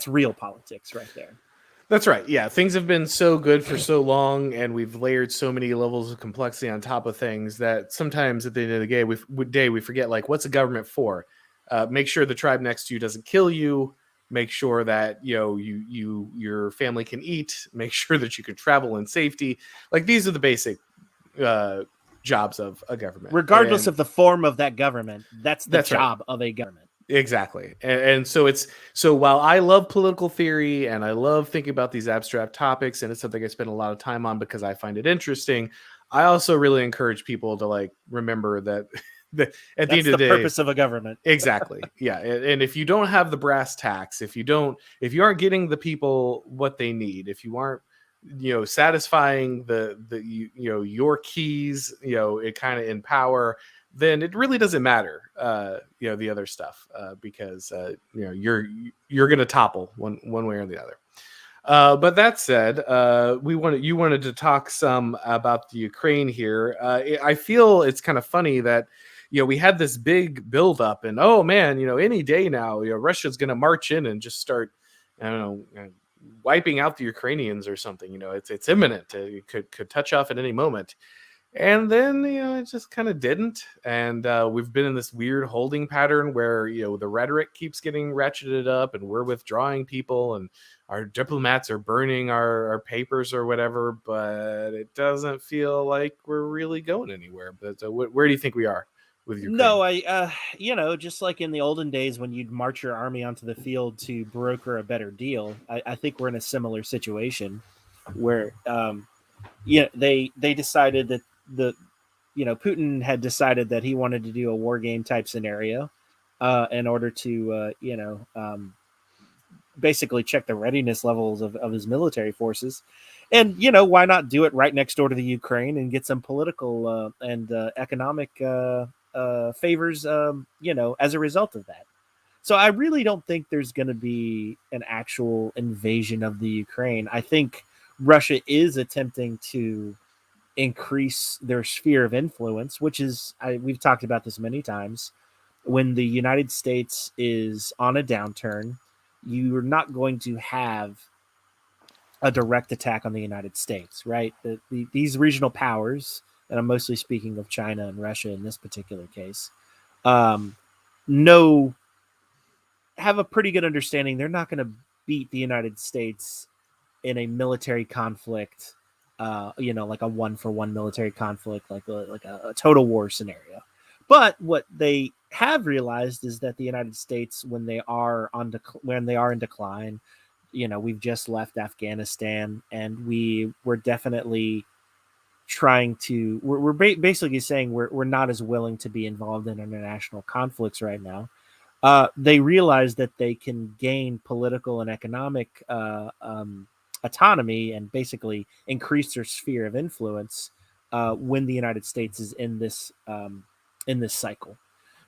real politics right there. That's right. Yeah. Things have been so good for so long, and we've layered so many levels of complexity on top of things that sometimes at the end of the day, we forget, like, what's a government for? Make sure the tribe next to you doesn't kill you. Make sure that, your family can eat. Make sure that you can travel in safety. Like, these are the basic jobs of a government. Regardless of the form of that government, that's job of a government. Exactly. And so while I love political theory and I love thinking about these abstract topics, and it's something I spend a lot of time on because I find it interesting, I also really encourage people to remember that at the end of the day, purpose of a government. Exactly. Yeah. And if you don't have the brass tacks, if you aren't getting the people what they need, if you aren't, satisfying your keys, it kind of in power, then it really doesn't matter, the other stuff, because, you're going to topple one way or the other. But that said, you wanted to talk some about the Ukraine here. I feel it's kind of funny that, we had this big buildup and, oh man, any day now, Russia's going to march in and just start, I don't know, wiping out the Ukrainians or something. It's imminent. It could touch off at any moment. And then, it just kind of didn't. And we've been in this weird holding pattern where, the rhetoric keeps getting ratcheted up and we're withdrawing people and our diplomats are burning our papers or whatever. But it doesn't feel like we're really going anywhere. But where do you think we are with Ukraine? No, just like in the olden days when you'd march your army onto the field to broker a better deal, I think we're in a similar situation where, they decided that Putin had decided that he wanted to do a war game type scenario in order to, basically check the readiness levels of his military forces. And, why not do it right next door to the Ukraine and get some political and economic favors, as a result of that. So I really don't think there's going to be an actual invasion of the Ukraine. I think Russia is attempting to increase their sphere of influence, which is, we've talked about this many times. When the United States is on a downturn, you're not going to have a direct attack on the United States, right? These regional powers, and I'm mostly speaking of China and Russia in this particular case, know have a pretty good understanding they're not going to beat the United States in a military conflict, like a 1-for-1 military conflict, like a total war scenario. But what they have realized is that the United States, when they are in decline, we've just left Afghanistan, and we're definitely trying to. We're basically saying we're not as willing to be involved in international conflicts right now. They realize that they can gain political and economic autonomy and basically increase their sphere of influence when the United States is in this cycle.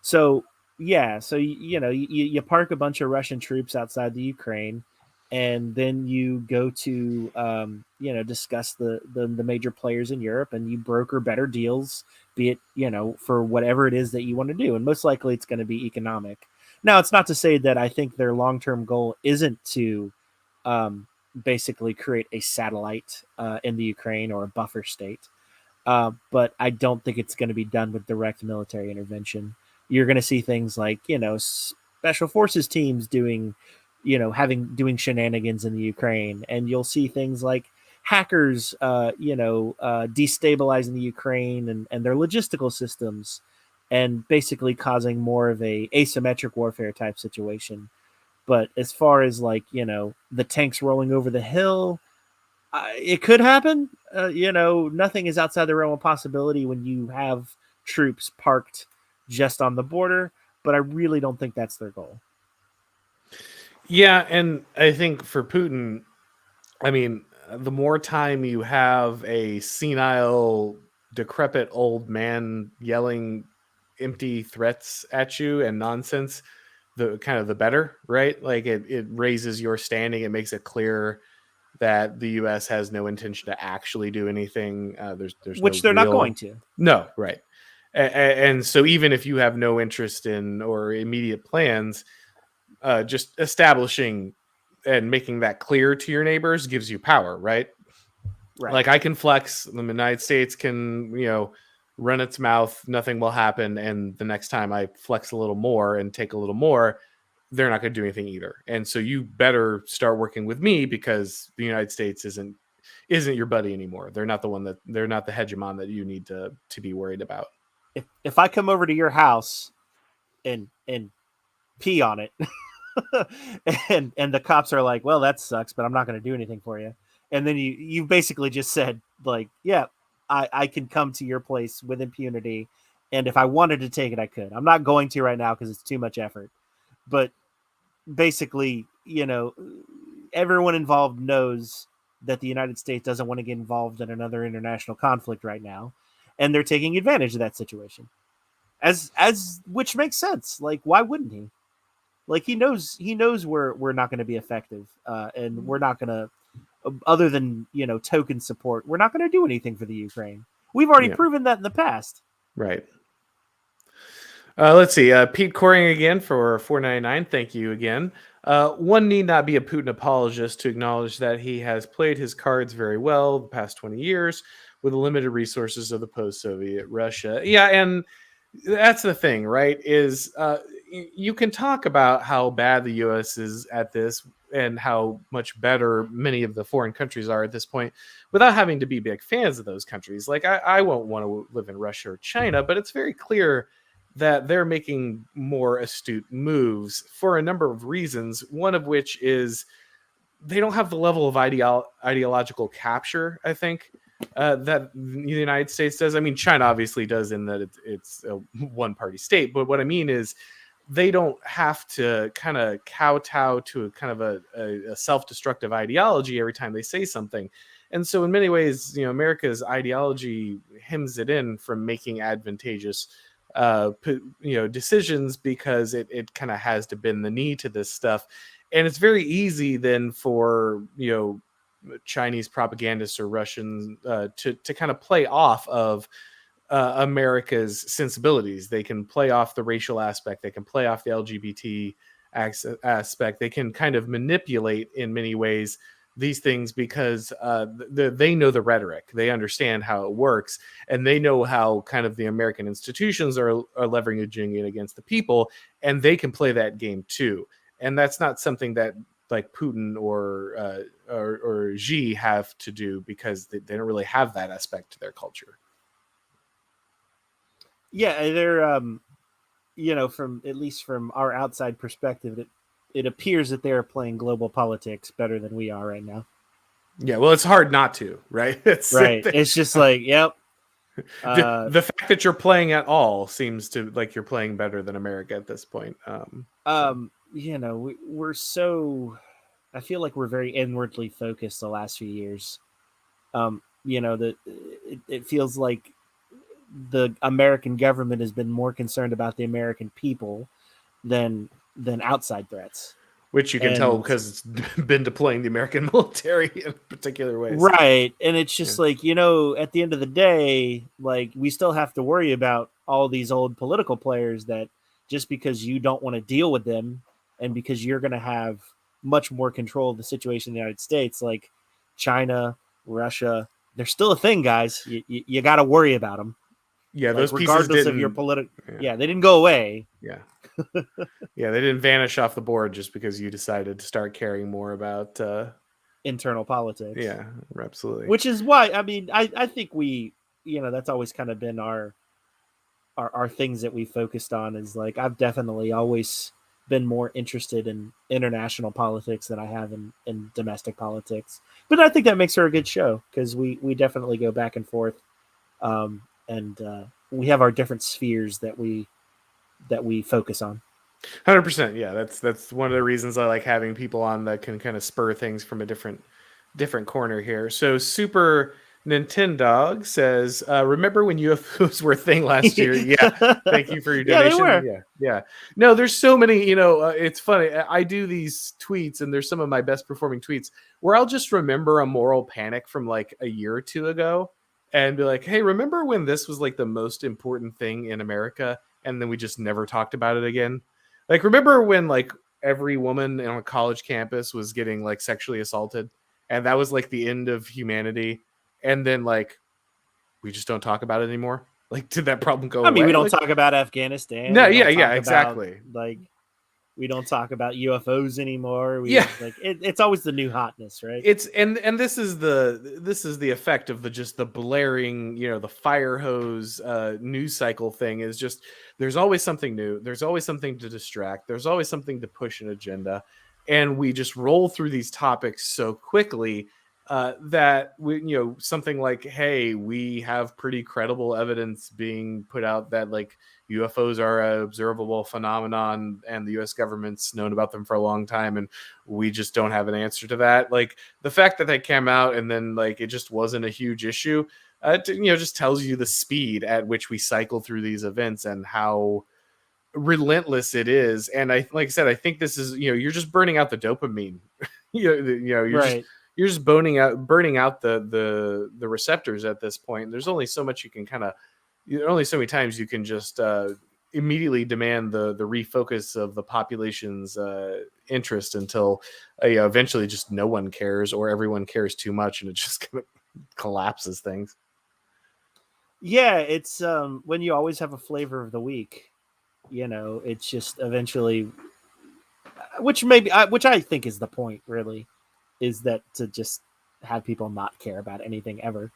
So you park a bunch of Russian troops outside the Ukraine, and then you go to discuss the major players in Europe, and you broker better deals, be it for whatever it is that you want to do, and most likely it's going to be economic. Now, it's not to say that I think their long-term goal isn't to basically create a satellite in the Ukraine or a buffer state. But I don't think it's going to be done with direct military intervention. You're going to see things like, special forces teams doing shenanigans in the Ukraine. And you'll see things like hackers, destabilizing the Ukraine and their logistical systems, and basically causing more of a asymmetric warfare type situation. But as far as the tanks rolling over the hill, it could happen. Nothing is outside the realm of possibility when you have troops parked just on the border, but I really don't think that's their goal. Yeah, and I think for Putin, I mean, the more time you have a senile, decrepit old man yelling empty threats at you and nonsense, the better, right? Like it raises your standing. It makes it clear that the U.S. has no intention to actually do anything. There's which no they're not going to. No, right. And so even if you have no interest in or immediate plans, just establishing and making that clear to your neighbors gives you power, right? Right. Like I can flex, the United States can, run its mouth, nothing will happen. And the next time I flex a little more and take a little more, they're not going to do anything either. And so you better start working with me, because the United States isn't your buddy anymore. They're not the hegemon that you need to be worried about. If I come over to your house and pee on it, and the cops are like, well, that sucks, but I'm not going to do anything for you. And then you basically just said, like, yeah, I can come to your place with impunity. And if I wanted to take it, I could. I'm not going to right now because it's too much effort. But basically, everyone involved knows that the United States doesn't want to get involved in another international conflict right now. And they're taking advantage of that situation. As which makes sense. Like, why wouldn't he? Like, he knows we're not going to be effective, and we're not going to, other than token support, we're not going to do anything for the Ukraine. We've already proven that in the past. Right. Let's see. Pete Coring again for $4.99. Thank you again. One need not be a Putin apologist to acknowledge that he has played his cards very well the past 20 years. with the limited resources of the post-Soviet Russia. Yeah, and that's the thing, right? Is you can talk about how bad the U.S. is at this and how much better many of the foreign countries are at this point without having to be big fans of those countries. Like I won't want to live in Russia or China, but it's very clear that they're making more astute moves for a number of reasons, one of which is they don't have the level of ideological capture, I think, that the United States does. I mean, China obviously does in that it's a one-party state, but what I mean is they don't have to kind of kowtow to a kind of a self-destructive ideology every time they say something. And so in many ways, America's ideology hems it in from making advantageous decisions because it kind of has to bend the knee to this stuff. And it's very easy then for, Chinese propagandists or Russians to kind of play off of America's sensibilities. They can play off the racial aspect. They can play off the LGBT aspect. They can kind of manipulate in many ways these things because they know the rhetoric. They understand how it works, and they know how kind of the American institutions are leveraging it against the people, and they can play that game too. And that's not something that like Putin or Xi have to do because they don't really have that aspect to their culture. Yeah, they're from at least from our outside perspective, it appears that they are playing global politics better than we are right now. Yeah, well, it's hard not to, right? It's just like, yep. The fact that you're playing at all seems to like you're playing better than America at this point. We're so, I feel like we're very inwardly focused the last few years. That it feels like the American government has been more concerned about the American people than outside threats. Which you can tell because it's been deploying the American military in particular ways. Right. And it's just like, at the end of the day, like we still have to worry about all these old political players that just because you don't want to deal with them and because you're going to have much more control of the situation in the United States, like China, Russia, they're still a thing, guys. You got to worry about them. Yeah, those regardless of your political. Yeah, they didn't go away. Yeah. Yeah, they didn't vanish off the board just because you decided to start caring more about internal politics. Yeah, absolutely. Which is why, I mean, I think we, that's always kind of been our things that we focused on is like, I've definitely always been more interested in international politics than I have in domestic politics. But I think that makes her a good show because we definitely go back and forth. And we have our different spheres that we focus on. 100%. Yeah, that's one of the reasons I like having people on that can kind of spur things from a different corner here. So Super Nintendo says, remember when UFOs were a thing last year? Yeah. Thank you for your donation. Yeah, they were. Yeah. No, there's so many, it's funny. I do these tweets and there's some of my best performing tweets where I'll just remember a moral panic from like a year or two ago and be like, hey, remember when this was like the most important thing in America? And then we just never talked about it again. Like, remember when like every woman on a college campus was getting like sexually assaulted and that was like the end of humanity? And then like, we just don't talk about it anymore. Like, did that problem go away? I mean, we don't talk about Afghanistan. No, yeah, exactly. Like, we don't talk about UFOs anymore. Like it's always the new hotness, right? It's and this is the effect of the blaring, the fire hose news cycle thing is just there's always something new. There's always something to distract. There's always something to push an agenda, and we just roll through these topics so quickly that we, something like, hey, we have pretty credible evidence being put out that like UFOs are an observable phenomenon and the US government's known about them for a long time and we just don't have an answer to that. Like the fact that they came out and then like it just wasn't a huge issue, just tells you the speed at which we cycle through these events and how relentless it is. And like I said, I think this is, you're just burning out the dopamine. You're right. You're just burning out the receptors at this point. There's only so much you can only so many times you can just immediately demand the refocus of the population's interest until eventually just no one cares or everyone cares too much and it just kind of collapses things. Yeah, it's when you always have a flavor of the week, it's just eventually, which I think is the point, really, is that to just have people not care about anything ever.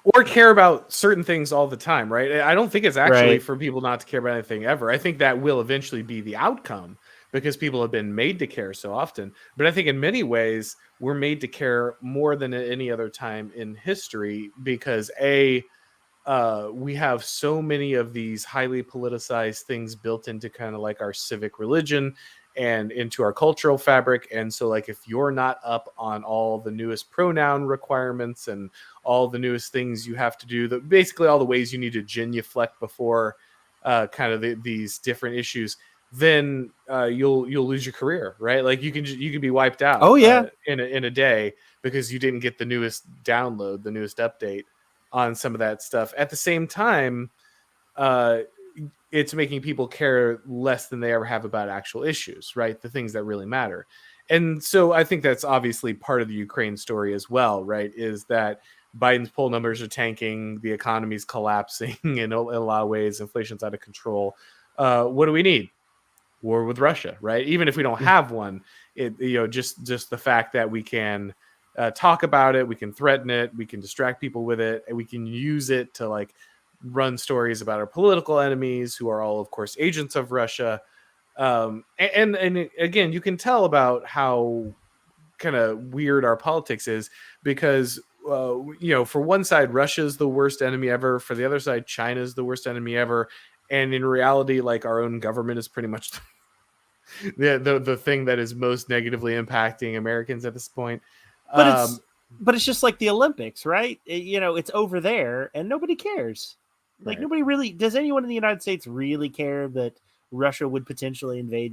Or care about certain things all the time, right? I don't think it's actually Right. for people not to care about anything ever. I think that will eventually be the outcome because people have been made to care so often. But I think in many ways, we're made to care more than at any other time in history because we have so many of these highly politicized things built into kind of like our civic religion and into our cultural fabric. And so, like, if you're not up on all the newest pronoun requirements and all the newest things you have to do, basically all the ways you need to genuflect before kind of these different issues, then you'll lose your career, right? Like you can be wiped out Oh yeah. in a day because you didn't get the newest download, the newest update on some of that stuff. At the same time, uh, it's making people care less than they ever have about actual issues, right? The things that really matter. And so I think that's obviously part of the Ukraine story as well, right? Is that Biden's poll numbers are tanking, the economy's collapsing in a lot of ways, inflation's out of control. What do we need? War with Russia, right? Even if we don't have one, just the fact that we can talk about it, we can threaten it, we can distract people with it, and we can use it to like run stories about our political enemies who are all, of course, agents of Russia. And again, you can tell about how kind of weird our politics is because for one side, Russia's the worst enemy ever. For the other side, China's the worst enemy ever. And in reality, like our own government is pretty much the thing that is most negatively impacting Americans at this point. But Um, it's just like the Olympics, right? It's over there and nobody cares. Like right. nobody really does. Anyone in the United States really care that Russia would potentially invade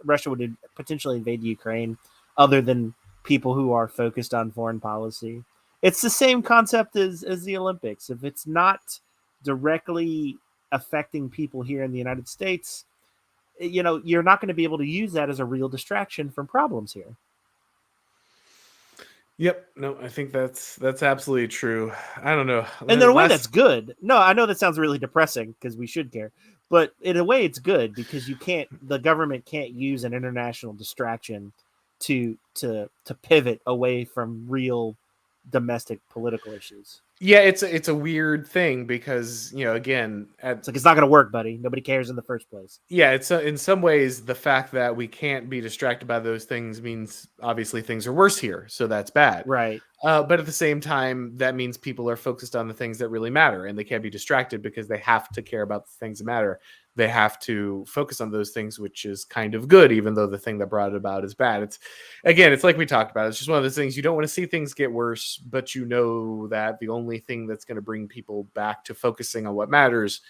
Russia would potentially invade Ukraine, other than people who are focused on foreign policy? It's the same concept as the Olympics. If it's not directly affecting people here in the United States, you're not going to be able to use that as a real distraction from problems here. Yep. No, I think that's absolutely true. I don't know. And in a way, that's Last good. No, I know that sounds really depressing because we should care, but in a way, it's good because the government can't use an international distraction to pivot away from real domestic political issues. yeah, it's a weird thing because again It's like it's not going to work, buddy. Nobody cares in the first place. yeah, it's in some ways the fact that we can't be distracted by those things means obviously things are worse here, so that's bad. Right. But at the same time, that means people are focused on the things that really matter, and they can't be distracted because they have to care about the things that matter. They have to focus on those things, which is kind of good, even though the thing that brought it about is bad. It's like we talked about. It's just one of those things you don't want to see things get worse, but you know that the only thing that's going to bring people back to focusing on what matters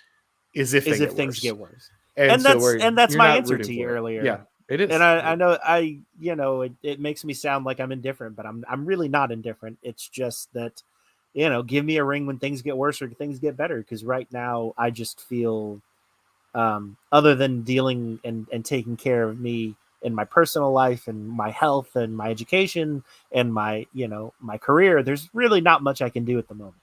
is if they get Things worse. get worse. And And so that's you're my not answer rooting to you for it. earlier. Yeah, it is. And I know it makes me sound like I'm indifferent, but I'm really not indifferent. It's just that, give me a ring when things get worse or things get better. Because right now I just feel, other than dealing and taking care of me in my personal life and my health and my education and my career, there's really not much I can do at the moment.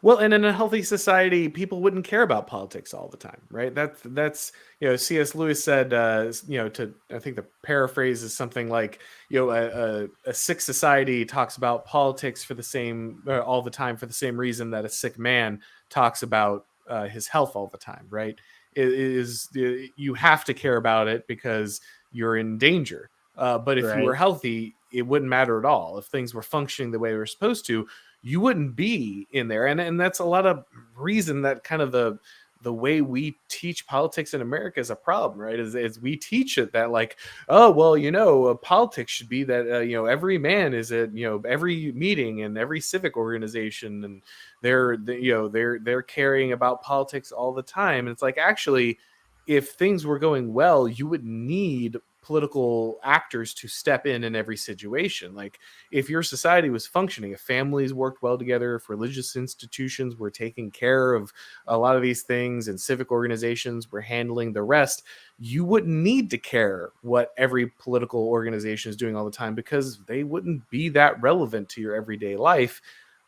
Well, and in a healthy society, people wouldn't care about politics all the time, right? That's C.S. Lewis said, to I think the paraphrase is something like, a sick society talks about politics for the same all the time for the same reason that a sick man talks about his health all the time, right? You have to care about it because you're in danger. But if you were Right. healthy, it wouldn't matter at all. If things were functioning the way they were supposed to, you wouldn't be in there. And that's a lot of reason that kind of the way we teach politics in America is a problem, right? Is we teach it that like, oh well, politics should be that every man is at every meeting and every civic organization, and they're caring about politics all the time. And it's like, actually, if things were going well, you would need political actors to step in every situation. Like, if your society was functioning, if families worked well together, if religious institutions were taking care of a lot of these things and civic organizations were handling the rest, you wouldn't need to care what every political organization is doing all the time because they wouldn't be that relevant to your everyday life.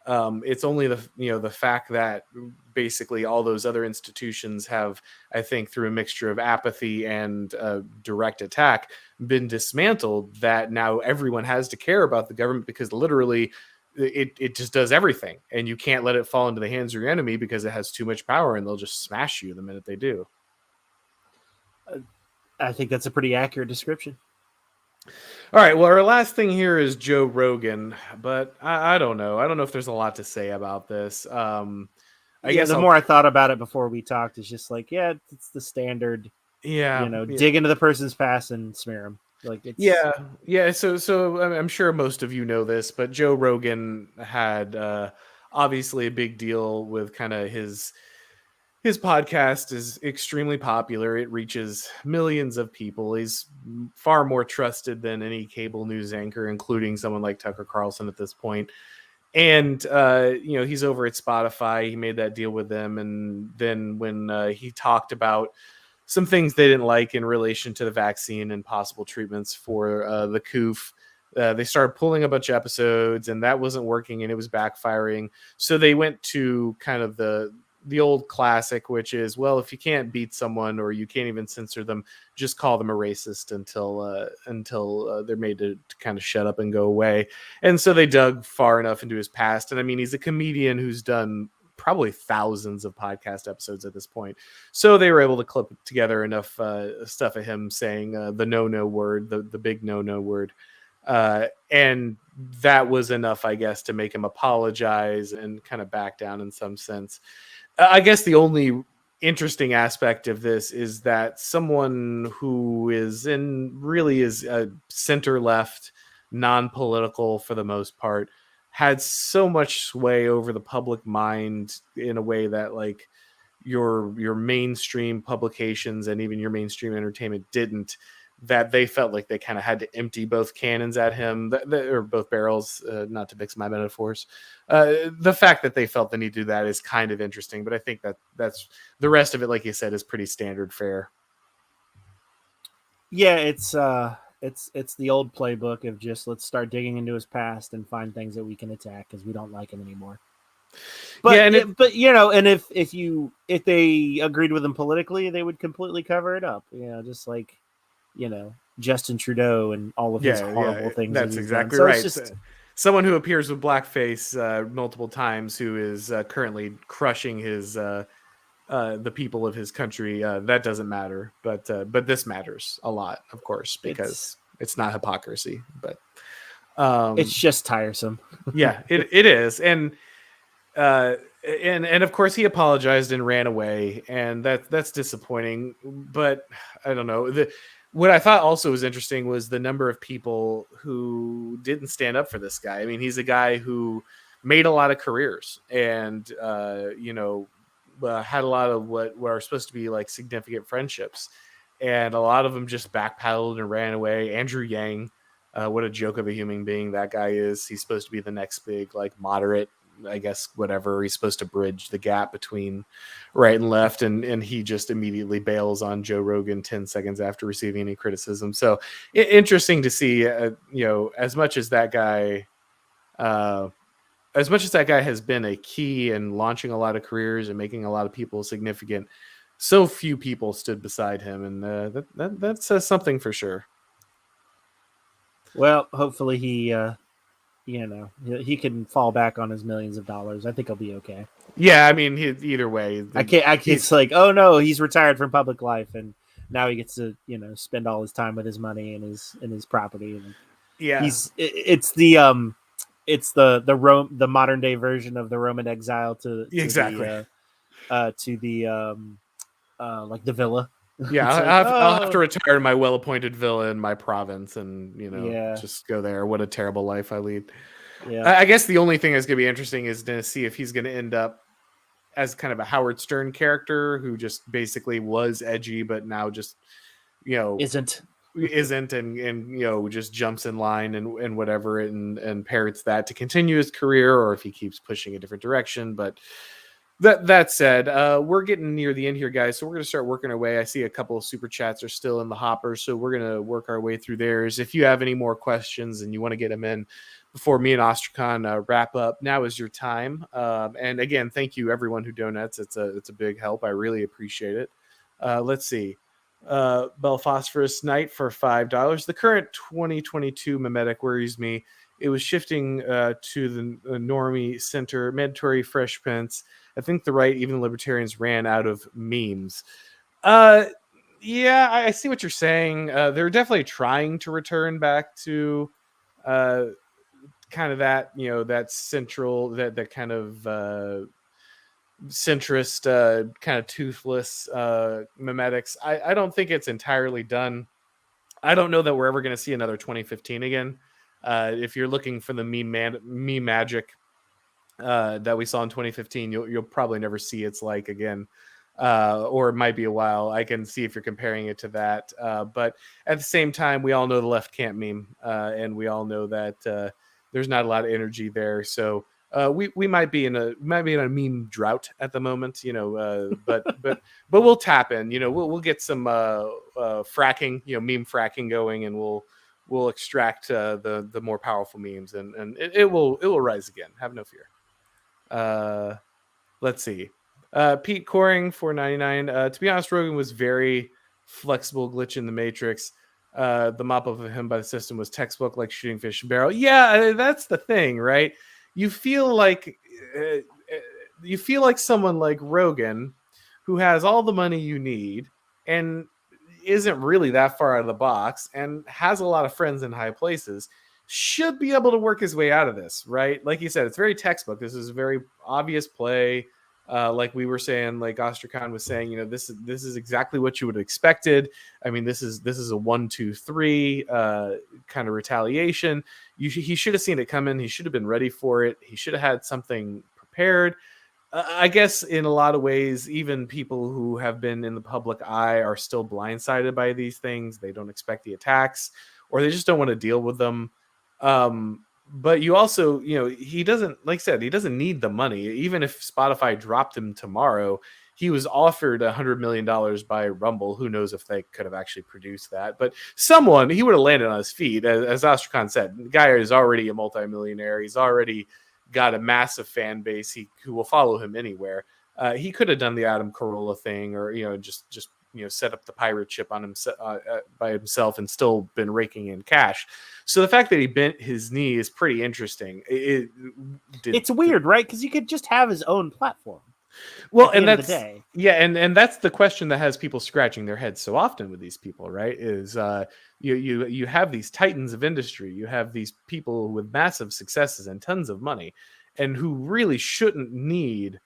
It's only the fact that basically all those other institutions have, I think, through a mixture of apathy and direct attack, been dismantled, that now everyone has to care about the government, because literally it just does everything, and you can't let it fall into the hands of your enemy because it has too much power, and they'll just smash you the minute they do. I think that's a pretty accurate description. All right, well, our last thing here is Joe Rogan, but I don't know. I don't know if there's a lot to say about this. I guess the more I thought about it before we talked, it's just like, yeah, it's the standard. Dig into the person's past and smear them. Like, it's yeah. So I'm sure most of you know this, but Joe Rogan had obviously a big deal with kind of his podcast is extremely popular. It reaches millions of people. He's far more trusted than any cable news anchor, including someone like Tucker Carlson at this point. And he's over at Spotify. He made that deal with them, and then when he talked about some things they didn't like in relation to the vaccine and possible treatments for the COOF, they started pulling a bunch of episodes, and that wasn't working, and it was backfiring. So they went to kind of the old classic, which is, well, if you can't beat someone or you can't even censor them, just call them a racist until they're made to kind of shut up and go away. And so they dug far enough into his past. And I mean, he's a comedian who's done probably thousands of podcast episodes at this point. So they were able to clip together enough stuff of him saying the no word, the big no word. And that was enough, I guess, to make him apologize and kind of back down in some sense. I guess the only interesting aspect of this is that someone who is really is a center left, non-political for the most part, had so much sway over the public mind in a way that like your mainstream publications and even your mainstream entertainment didn't, that they felt like they kind of had to empty both cannons at him, or both barrels, not to mix my metaphors. The fact that they felt the need to do that is kind of interesting, but I think that's the rest of it, like you said, is pretty standard fare. Yeah, it's the old playbook of just, let's start digging into his past and find things that we can attack because we don't like him anymore. But if they agreed with him politically, they would completely cover it up. Just like Justin Trudeau and all of his horrible things. That's exactly right. Just someone who appears with blackface multiple times, who is currently crushing his the people of his country. That doesn't matter, but this matters a lot, of course, because it's not hypocrisy, but it's just tiresome. Yeah, it is, and of course he apologized and ran away, and that's disappointing. But I don't know. What I thought also was interesting was the number of people who didn't stand up for this guy. I mean, he's a guy who made a lot of careers and, had a lot of what are supposed to be like significant friendships. And a lot of them just backpedaled and ran away. Andrew Yang, what a joke of a human being that guy is. He's supposed to be the next big, like, moderate, I guess, whatever. He's supposed to bridge the gap between right and left, and he just immediately bails on Joe Rogan 10 seconds after receiving any criticism. So interesting to see, as much as that guy has been a key in launching a lot of careers and making a lot of people significant, so few people stood beside him, and that says something for sure. Well, hopefully he can fall back on his millions of dollars. I think he'll be okay. Yeah, I mean, either way, it's like, oh no, he's retired from public life, and now he gets to spend all his time with his money and his property. And yeah, it's the modern day version of the Roman exile to the the villa. Yeah, I'll have to retire to my well-appointed villa in my province and, just go there. What a terrible life I lead. Yeah. I guess the only thing that's going to be interesting is to see if he's going to end up as kind of a Howard Stern character who just basically was edgy, but now just, isn't and just jumps in line and whatever and parrots that to continue his career, or if he keeps pushing a different direction. But that said, we're getting near the end here, guys, so we're going to start working our way. I see a couple of super chats are still in the hopper, so we're going to work our way through theirs. If you have any more questions and you want to get them in before me and Ostrakon wrap up, now is your time. And again, thank you everyone who donates. It's a big help. I really appreciate it. Let's see. Belphosphorus Knight for $5. The current 2022 mimetic worries me. It was shifting to the Normie Center, mandatory fresh prints. I think the right, even libertarians, ran out of memes. Yeah, I see what you're saying. They're definitely trying to return back to kind of that, that central, that kind of centrist, kind of toothless mimetics. I don't think it's entirely done. I don't know that we're ever going to see another 2015 again. If you're looking for the meme magic that we saw in 2015, you'll probably never see its like again. Or it might be a while. I can see if you're comparing it to that. But at the same time, we all know the left can't meme, and we all know that there's not a lot of energy there. So we might be in a meme drought at the moment, but we'll tap in. We'll get some fracking, meme fracking going, and we'll extract the more powerful memes, and it will rise again. Have no fear. Let's see. Pete Coring, $4.99. To be honest, Rogan was very flexible, glitch in the matrix. The mop up of him by the system was textbook, like shooting fish in barrel. Yeah, that's the thing, right? You feel like someone like Rogan, who has all the money you need and isn't really that far out of the box and has a lot of friends in high places, should be able to work his way out of this, right? Like you said, it's very textbook. This is a very obvious play. Like we were saying, like Ostrakon was saying, this is exactly what you would have expected. I mean, this is a 1, 2, 3 kind of retaliation. He should have seen it coming. He should have been ready for it. He should have had something prepared. I guess in a lot of ways, even people who have been in the public eye are still blindsided by these things. They don't expect the attacks, or they just don't want to deal with them. But you also, he doesn't, like I said, he doesn't need the money. Even if Spotify dropped him tomorrow, he was offered $100 million by Rumble. Who knows if they could have actually produced that? But he would have landed on his feet. As Ostrakon said, the guy is already a multimillionaire. He's already got a massive fan base who will follow him anywhere. He could have done the Adam Carolla thing, or just set up the pirate ship on by himself and still been raking in cash. So the fact that he bent his knee is pretty interesting. It's weird, right? Because you could just have his own platform. Well, and that's and that's the question that has people scratching their heads so often with these people, right? Is you have these titans of industry, you have these people with massive successes and tons of money, and who really shouldn't need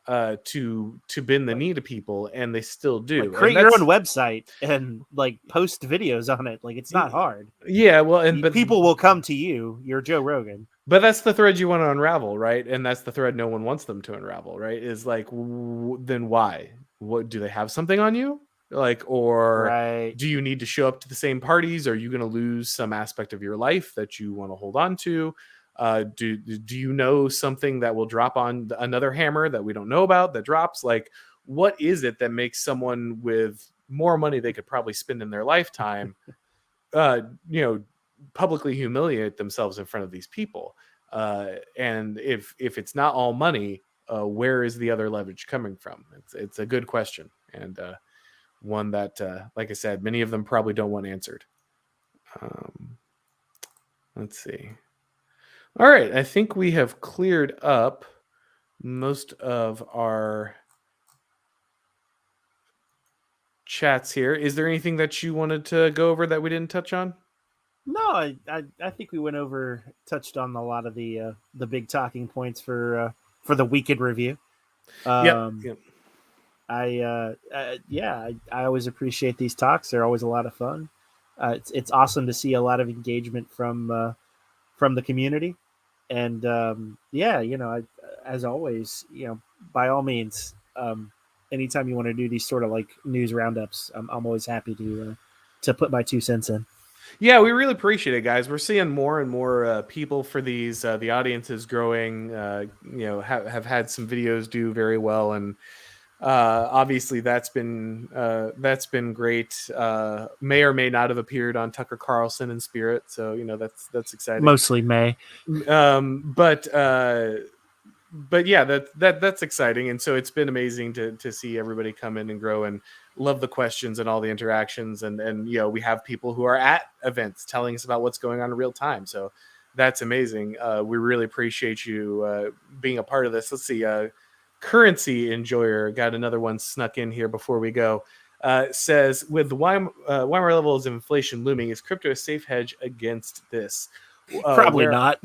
to bend the knee to people, and they still do. Like, create your own website and post videos on it. It's not hard. Yeah, well, but people will come to you. You're Joe Rogan. But that's the thread you want to unravel, right? And that's the thread no one wants them to unravel, right? Is then why? What do they have something on you? Or do you need to show up to the same parties? Are you going to lose some aspect of your life that you want to hold on to? Do you know something that will drop on another hammer that we don't know about that drops? What is it that makes someone with more money they could probably spend in their lifetime, publicly humiliate themselves in front of these people? And if it's not all money, where is the other leverage coming from? It's a good question, and one that, like I said, many of them probably don't want answered. Let's see. All right, I think we have cleared up most of our chats here. Is there anything that you wanted to go over that we didn't touch on? No, I think we touched on a lot of the big talking points for the weekend review. Yep. I always appreciate these talks. They're always a lot of fun. It's awesome to see a lot of engagement from the community. And as always, by all means, anytime you want to do these sort of news roundups, I'm always happy to put my 2 cents in. Yeah, we really appreciate it, guys. We're seeing more and more people for these. The audience is growing. Have had some videos do very well, and Obviously that's been great. May or may not have appeared on Tucker Carlson in spirit, so that's exciting. Mostly May. But yeah, that's exciting, and so it's been amazing to see everybody come in and grow, and love the questions and all the interactions, and we have people who are at events telling us about what's going on in real time, so that's amazing. We really appreciate you being a part of this. Let's see, Currency Enjoyer got another one snuck in here before we go. Says, with the Weimar levels of inflation looming, is crypto a safe hedge against this? Probably not.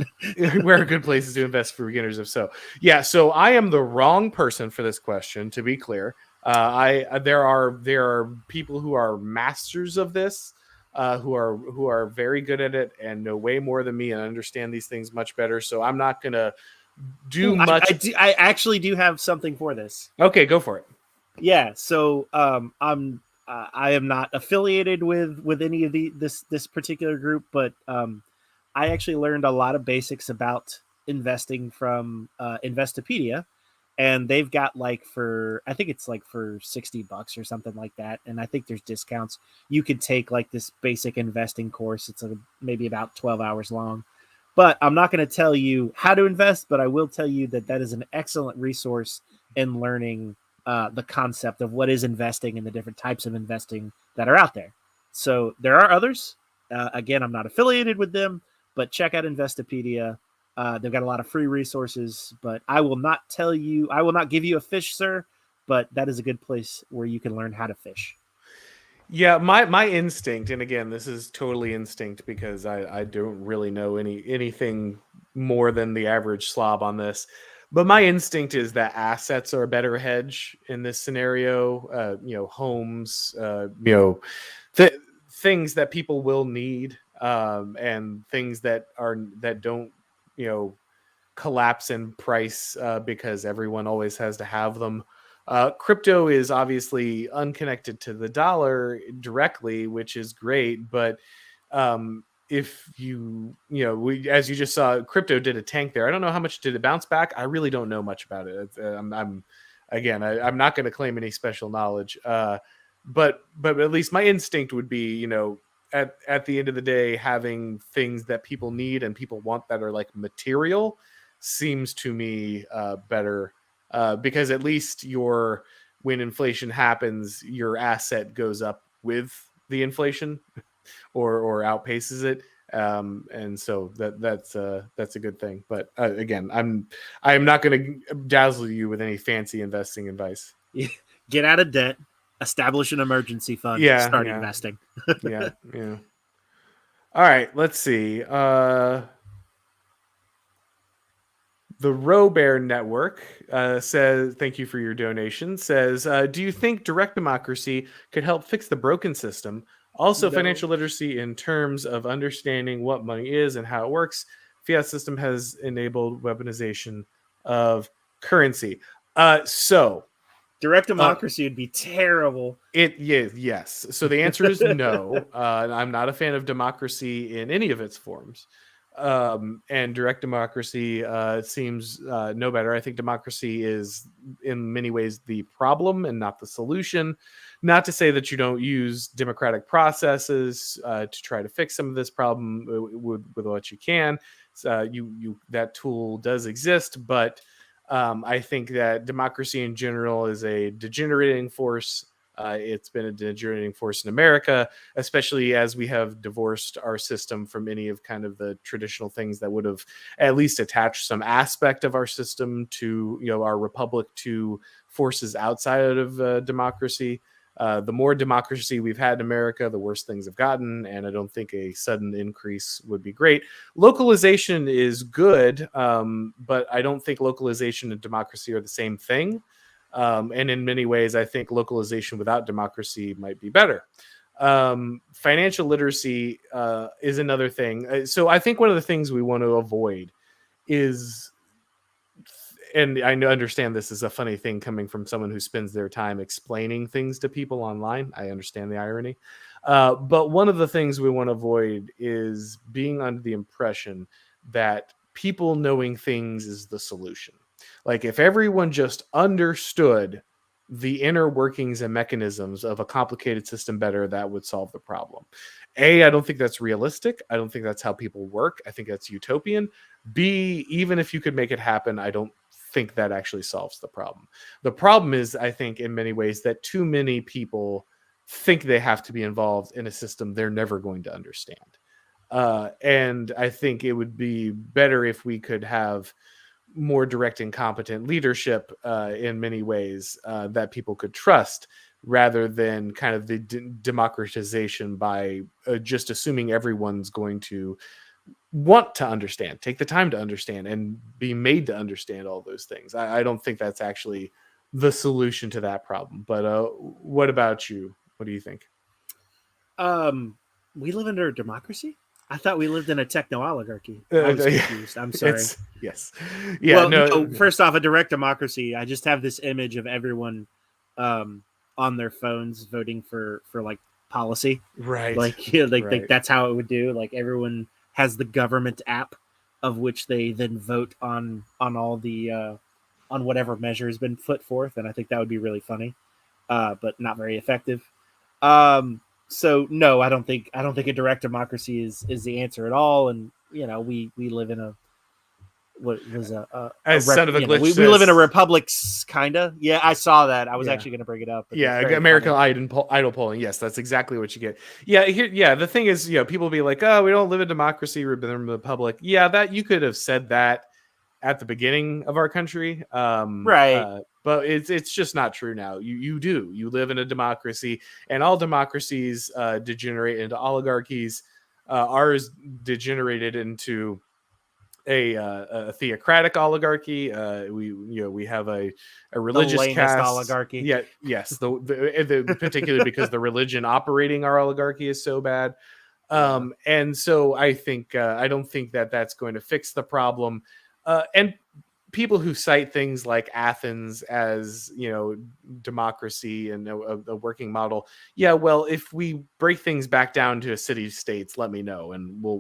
Where are good places to invest for beginners? If so, yeah. So I am the wrong person for this question. To be clear, there are people who are masters of this, who are very good at it and know way more than me and understand these things much better. So I'm not gonna do much. I actually do have something for this. Okay, go for it. Yeah. So I am not affiliated with any of this particular group, but I actually learned a lot of basics about investing from Investopedia, and they've got I think it's like for $60 or something like that. And I think there's discounts. You could take like this basic investing course. It's maybe about 12 hours long, but I'm not going to tell you how to invest, but I will tell you that is an excellent resource in learning the concept of what is investing and the different types of investing that are out there. So there are others. Again, I'm not affiliated with them, but check out Investopedia. They've got a lot of free resources, but I will not give you a fish, sir, but that is a good place where you can learn how to fish. Yeah, my instinct, and again, this is totally instinct because I don't really know anything more than the average slob on this. But my instinct is that assets are a better hedge in this scenario. Homes, things that people will need, and things that don't, collapse in price because everyone always has to have them. Crypto is obviously unconnected to the dollar directly, which is great. But if as you just saw, crypto did a tank there. I don't know how much did it bounce back. I really don't know much about it. I'm not going to claim any special knowledge. But at least my instinct would be, at the end of the day, having things that people need and people want that are like material seems to me better. Because at least when inflation happens, your asset goes up with the inflation or outpaces it. And so that's a good thing. But again, I'm not going to dazzle you with any fancy investing advice. Get out of debt, establish an emergency fund, start investing. Yeah. All right, let's see. The Robear Network says, thank you for your donation, says, do you think direct democracy could help fix the broken system? Also, no. Financial literacy in terms of understanding what money is and how it works. Fiat system has enabled weaponization of currency. So direct democracy would be terrible. Yes. So the answer is no. I'm not a fan of democracy in any of its forms. And direct democracy seems no better. I think democracy is in many ways the problem and not the solution. Not to say that you don't use democratic processes to try to fix some of this problem with what you can. That tool does exist, but I think that democracy in general is a degenerating force. It's been a degenerating force in America, especially as we have divorced our system from any of kind of the traditional things that would have at least attached some aspect of our system to, our republic, to forces outside of democracy. The more democracy we've had in America, the worse things have gotten, and I don't think a sudden increase would be great. Localization is good, but I don't think localization and democracy are the same thing. And in many ways, I think localization without democracy might be better. Financial literacy is another thing. So I think one of the things we want to avoid is, and I understand this is a funny thing coming from someone who spends their time explaining things to people online. I understand the irony. But one of the things we want to avoid is being under the impression that people knowing things is the solution. Like if everyone just understood the inner workings and mechanisms of a complicated system better, that would solve the problem. A, I don't think that's realistic. I don't think that's how people work. I think that's utopian. B, even if you could make it happen, I don't think that actually solves the problem. The problem is, I think, in many ways, that too many people think they have to be involved in a system they're never going to understand. And I think it would be better if we could have more direct and competent leadership in many ways that people could trust, rather than kind of the democratization by just assuming everyone's going to want to understand, take the time to understand, and be made to understand all those things. I don't think that's actually the solution to that problem. But what about you? What do you think? We live under a democracy? I thought we lived in a techno-oligarchy. I was confused. I'm sorry. Yes. Yeah. Well, no, first off, a direct democracy. I just have this image of everyone on their phones voting for like policy. Right. Like, like that's how it would do. Like everyone has the government app of which they then vote on all the on whatever measure has been put forth. And I think that would be really funny, but not very effective. So no, I don't think a direct democracy is the answer at all. And we live in a what was Son of a glitch. We live in a republic, kinda. Yeah, I saw that. I was actually going to bring it up. Yeah, American idol polling. Yes, that's exactly what you get. Yeah, the thing is, people be like, "Oh, we don't live in democracy. We're in a republic." Yeah, that you could have said that at the beginning of our country, right? But it's just not true now. You do. You live in a democracy, and all democracies degenerate into oligarchies. Ours degenerated into a theocratic oligarchy. We have a religious caste oligarchy. Yeah, yes. The particularly because the religion operating our oligarchy is so bad. And so I think I don't think that that's going to fix the problem. And people who cite things like Athens as, democracy and a working model. Yeah, well, if we break things back down to city states, let me know, and we'll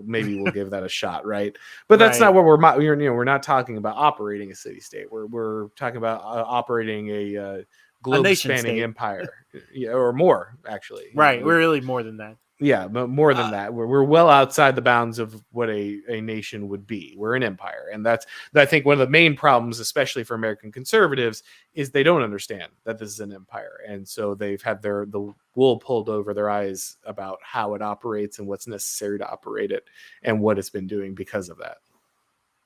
give that a shot, right? But that's not what we're not talking about operating a city state. We're talking about operating a globe-spanning empire, or more, actually. Right, we're really more than that. Yeah, but more than that, we're well outside the bounds of what a nation would be. We're an empire, and that's I think one of the main problems, especially for American conservatives, is they don't understand that this is an empire, and so they've had the wool pulled over their eyes about how it operates and what's necessary to operate it, and what it's been doing because of that.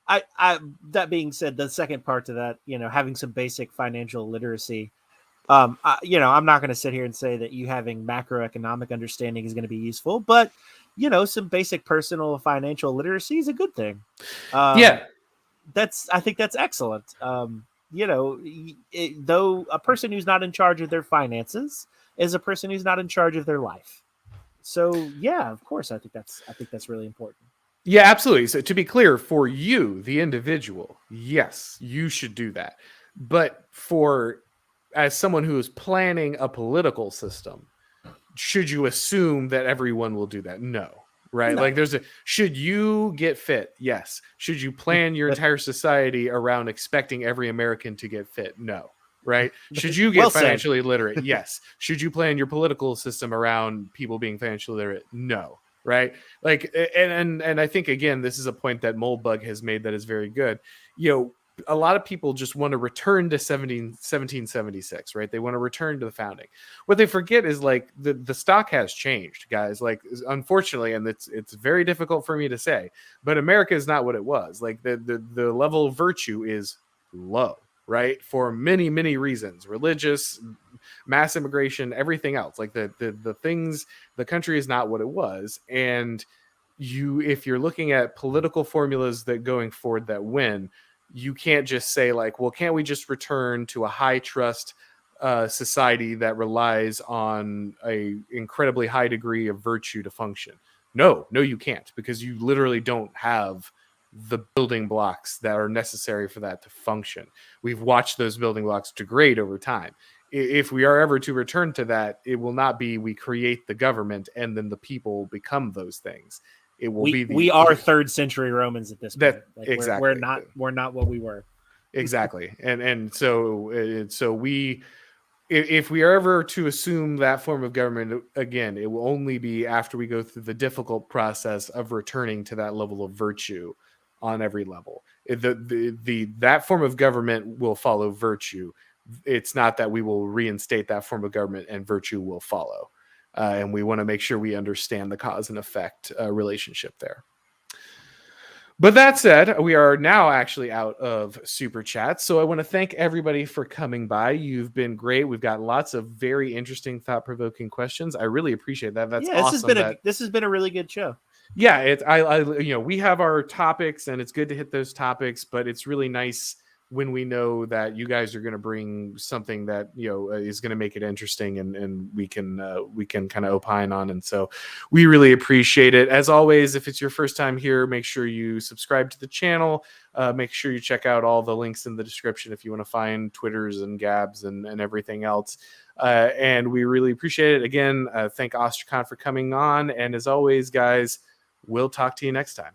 I that being said, the second part to that, having some basic financial literacy. I'm not going to sit here and say that you having macroeconomic understanding is going to be useful, but some basic personal financial literacy is a good thing. I think that's excellent. Though a person who's not in charge of their finances is a person who's not in charge of their life. So yeah, of course, I think that's really important. Yeah, absolutely. So to be clear, for you, the individual, yes, you should do that. But as someone who is planning a political system, should you assume that everyone will do that? No, right? No. Like should you get fit? Yes. Should you plan your entire society around expecting every American to get fit? No, right? Should you get financially literate? Yes. Should you plan your political system around people being financially literate? No, right? Like, and I think, again, this is a point that Moldbug has made that is very good. A lot of people just want to return to 1776, right? They want to return to the founding. What they forget is like the stock has changed, guys. Like, unfortunately, and it's very difficult for me to say, but America is not what it was. Like the level of virtue is low, right? For many, many reasons, religious, mass immigration, everything else. Like the things, the country is not what it was. And if you're looking at political formulas that going forward that win, you can't just say like, well, can't we just return to a high trust society that relies on a incredibly high degree of virtue to function? No, you can't, because you literally don't have the building blocks that are necessary for that to function. We've watched those building blocks degrade over time. If we are ever to return to that, it will not be we create the government and then the people become those things. It will we are 3rd century Romans at this point. Exactly. We're not what we were. Exactly. And so we if we are ever to assume that form of government again, it will only be after we go through the difficult process of returning to that level of virtue on every level. That form of government will follow virtue. It's not that we will reinstate that form of government and virtue will follow. And we want to make sure we understand the cause and effect relationship there. But that said, we are now actually out of super chats. So I want to thank everybody for coming by. You've been great. We've got lots of very interesting, thought-provoking questions. I really appreciate that. That's awesome. This has been a really good show. Yeah, we have our topics, and it's good to hit those topics, but it's really nice when we know that you guys are going to bring something that is going to make it interesting, and we can kind of opine on. And so we really appreciate it. As always, if it's your first time here, make sure you subscribe to the channel. Make sure you check out all the links in the description if you want to find Twitters and Gabs and everything else. And we really appreciate it. Again, thank Ostrakon for coming on. And as always, guys, we'll talk to you next time.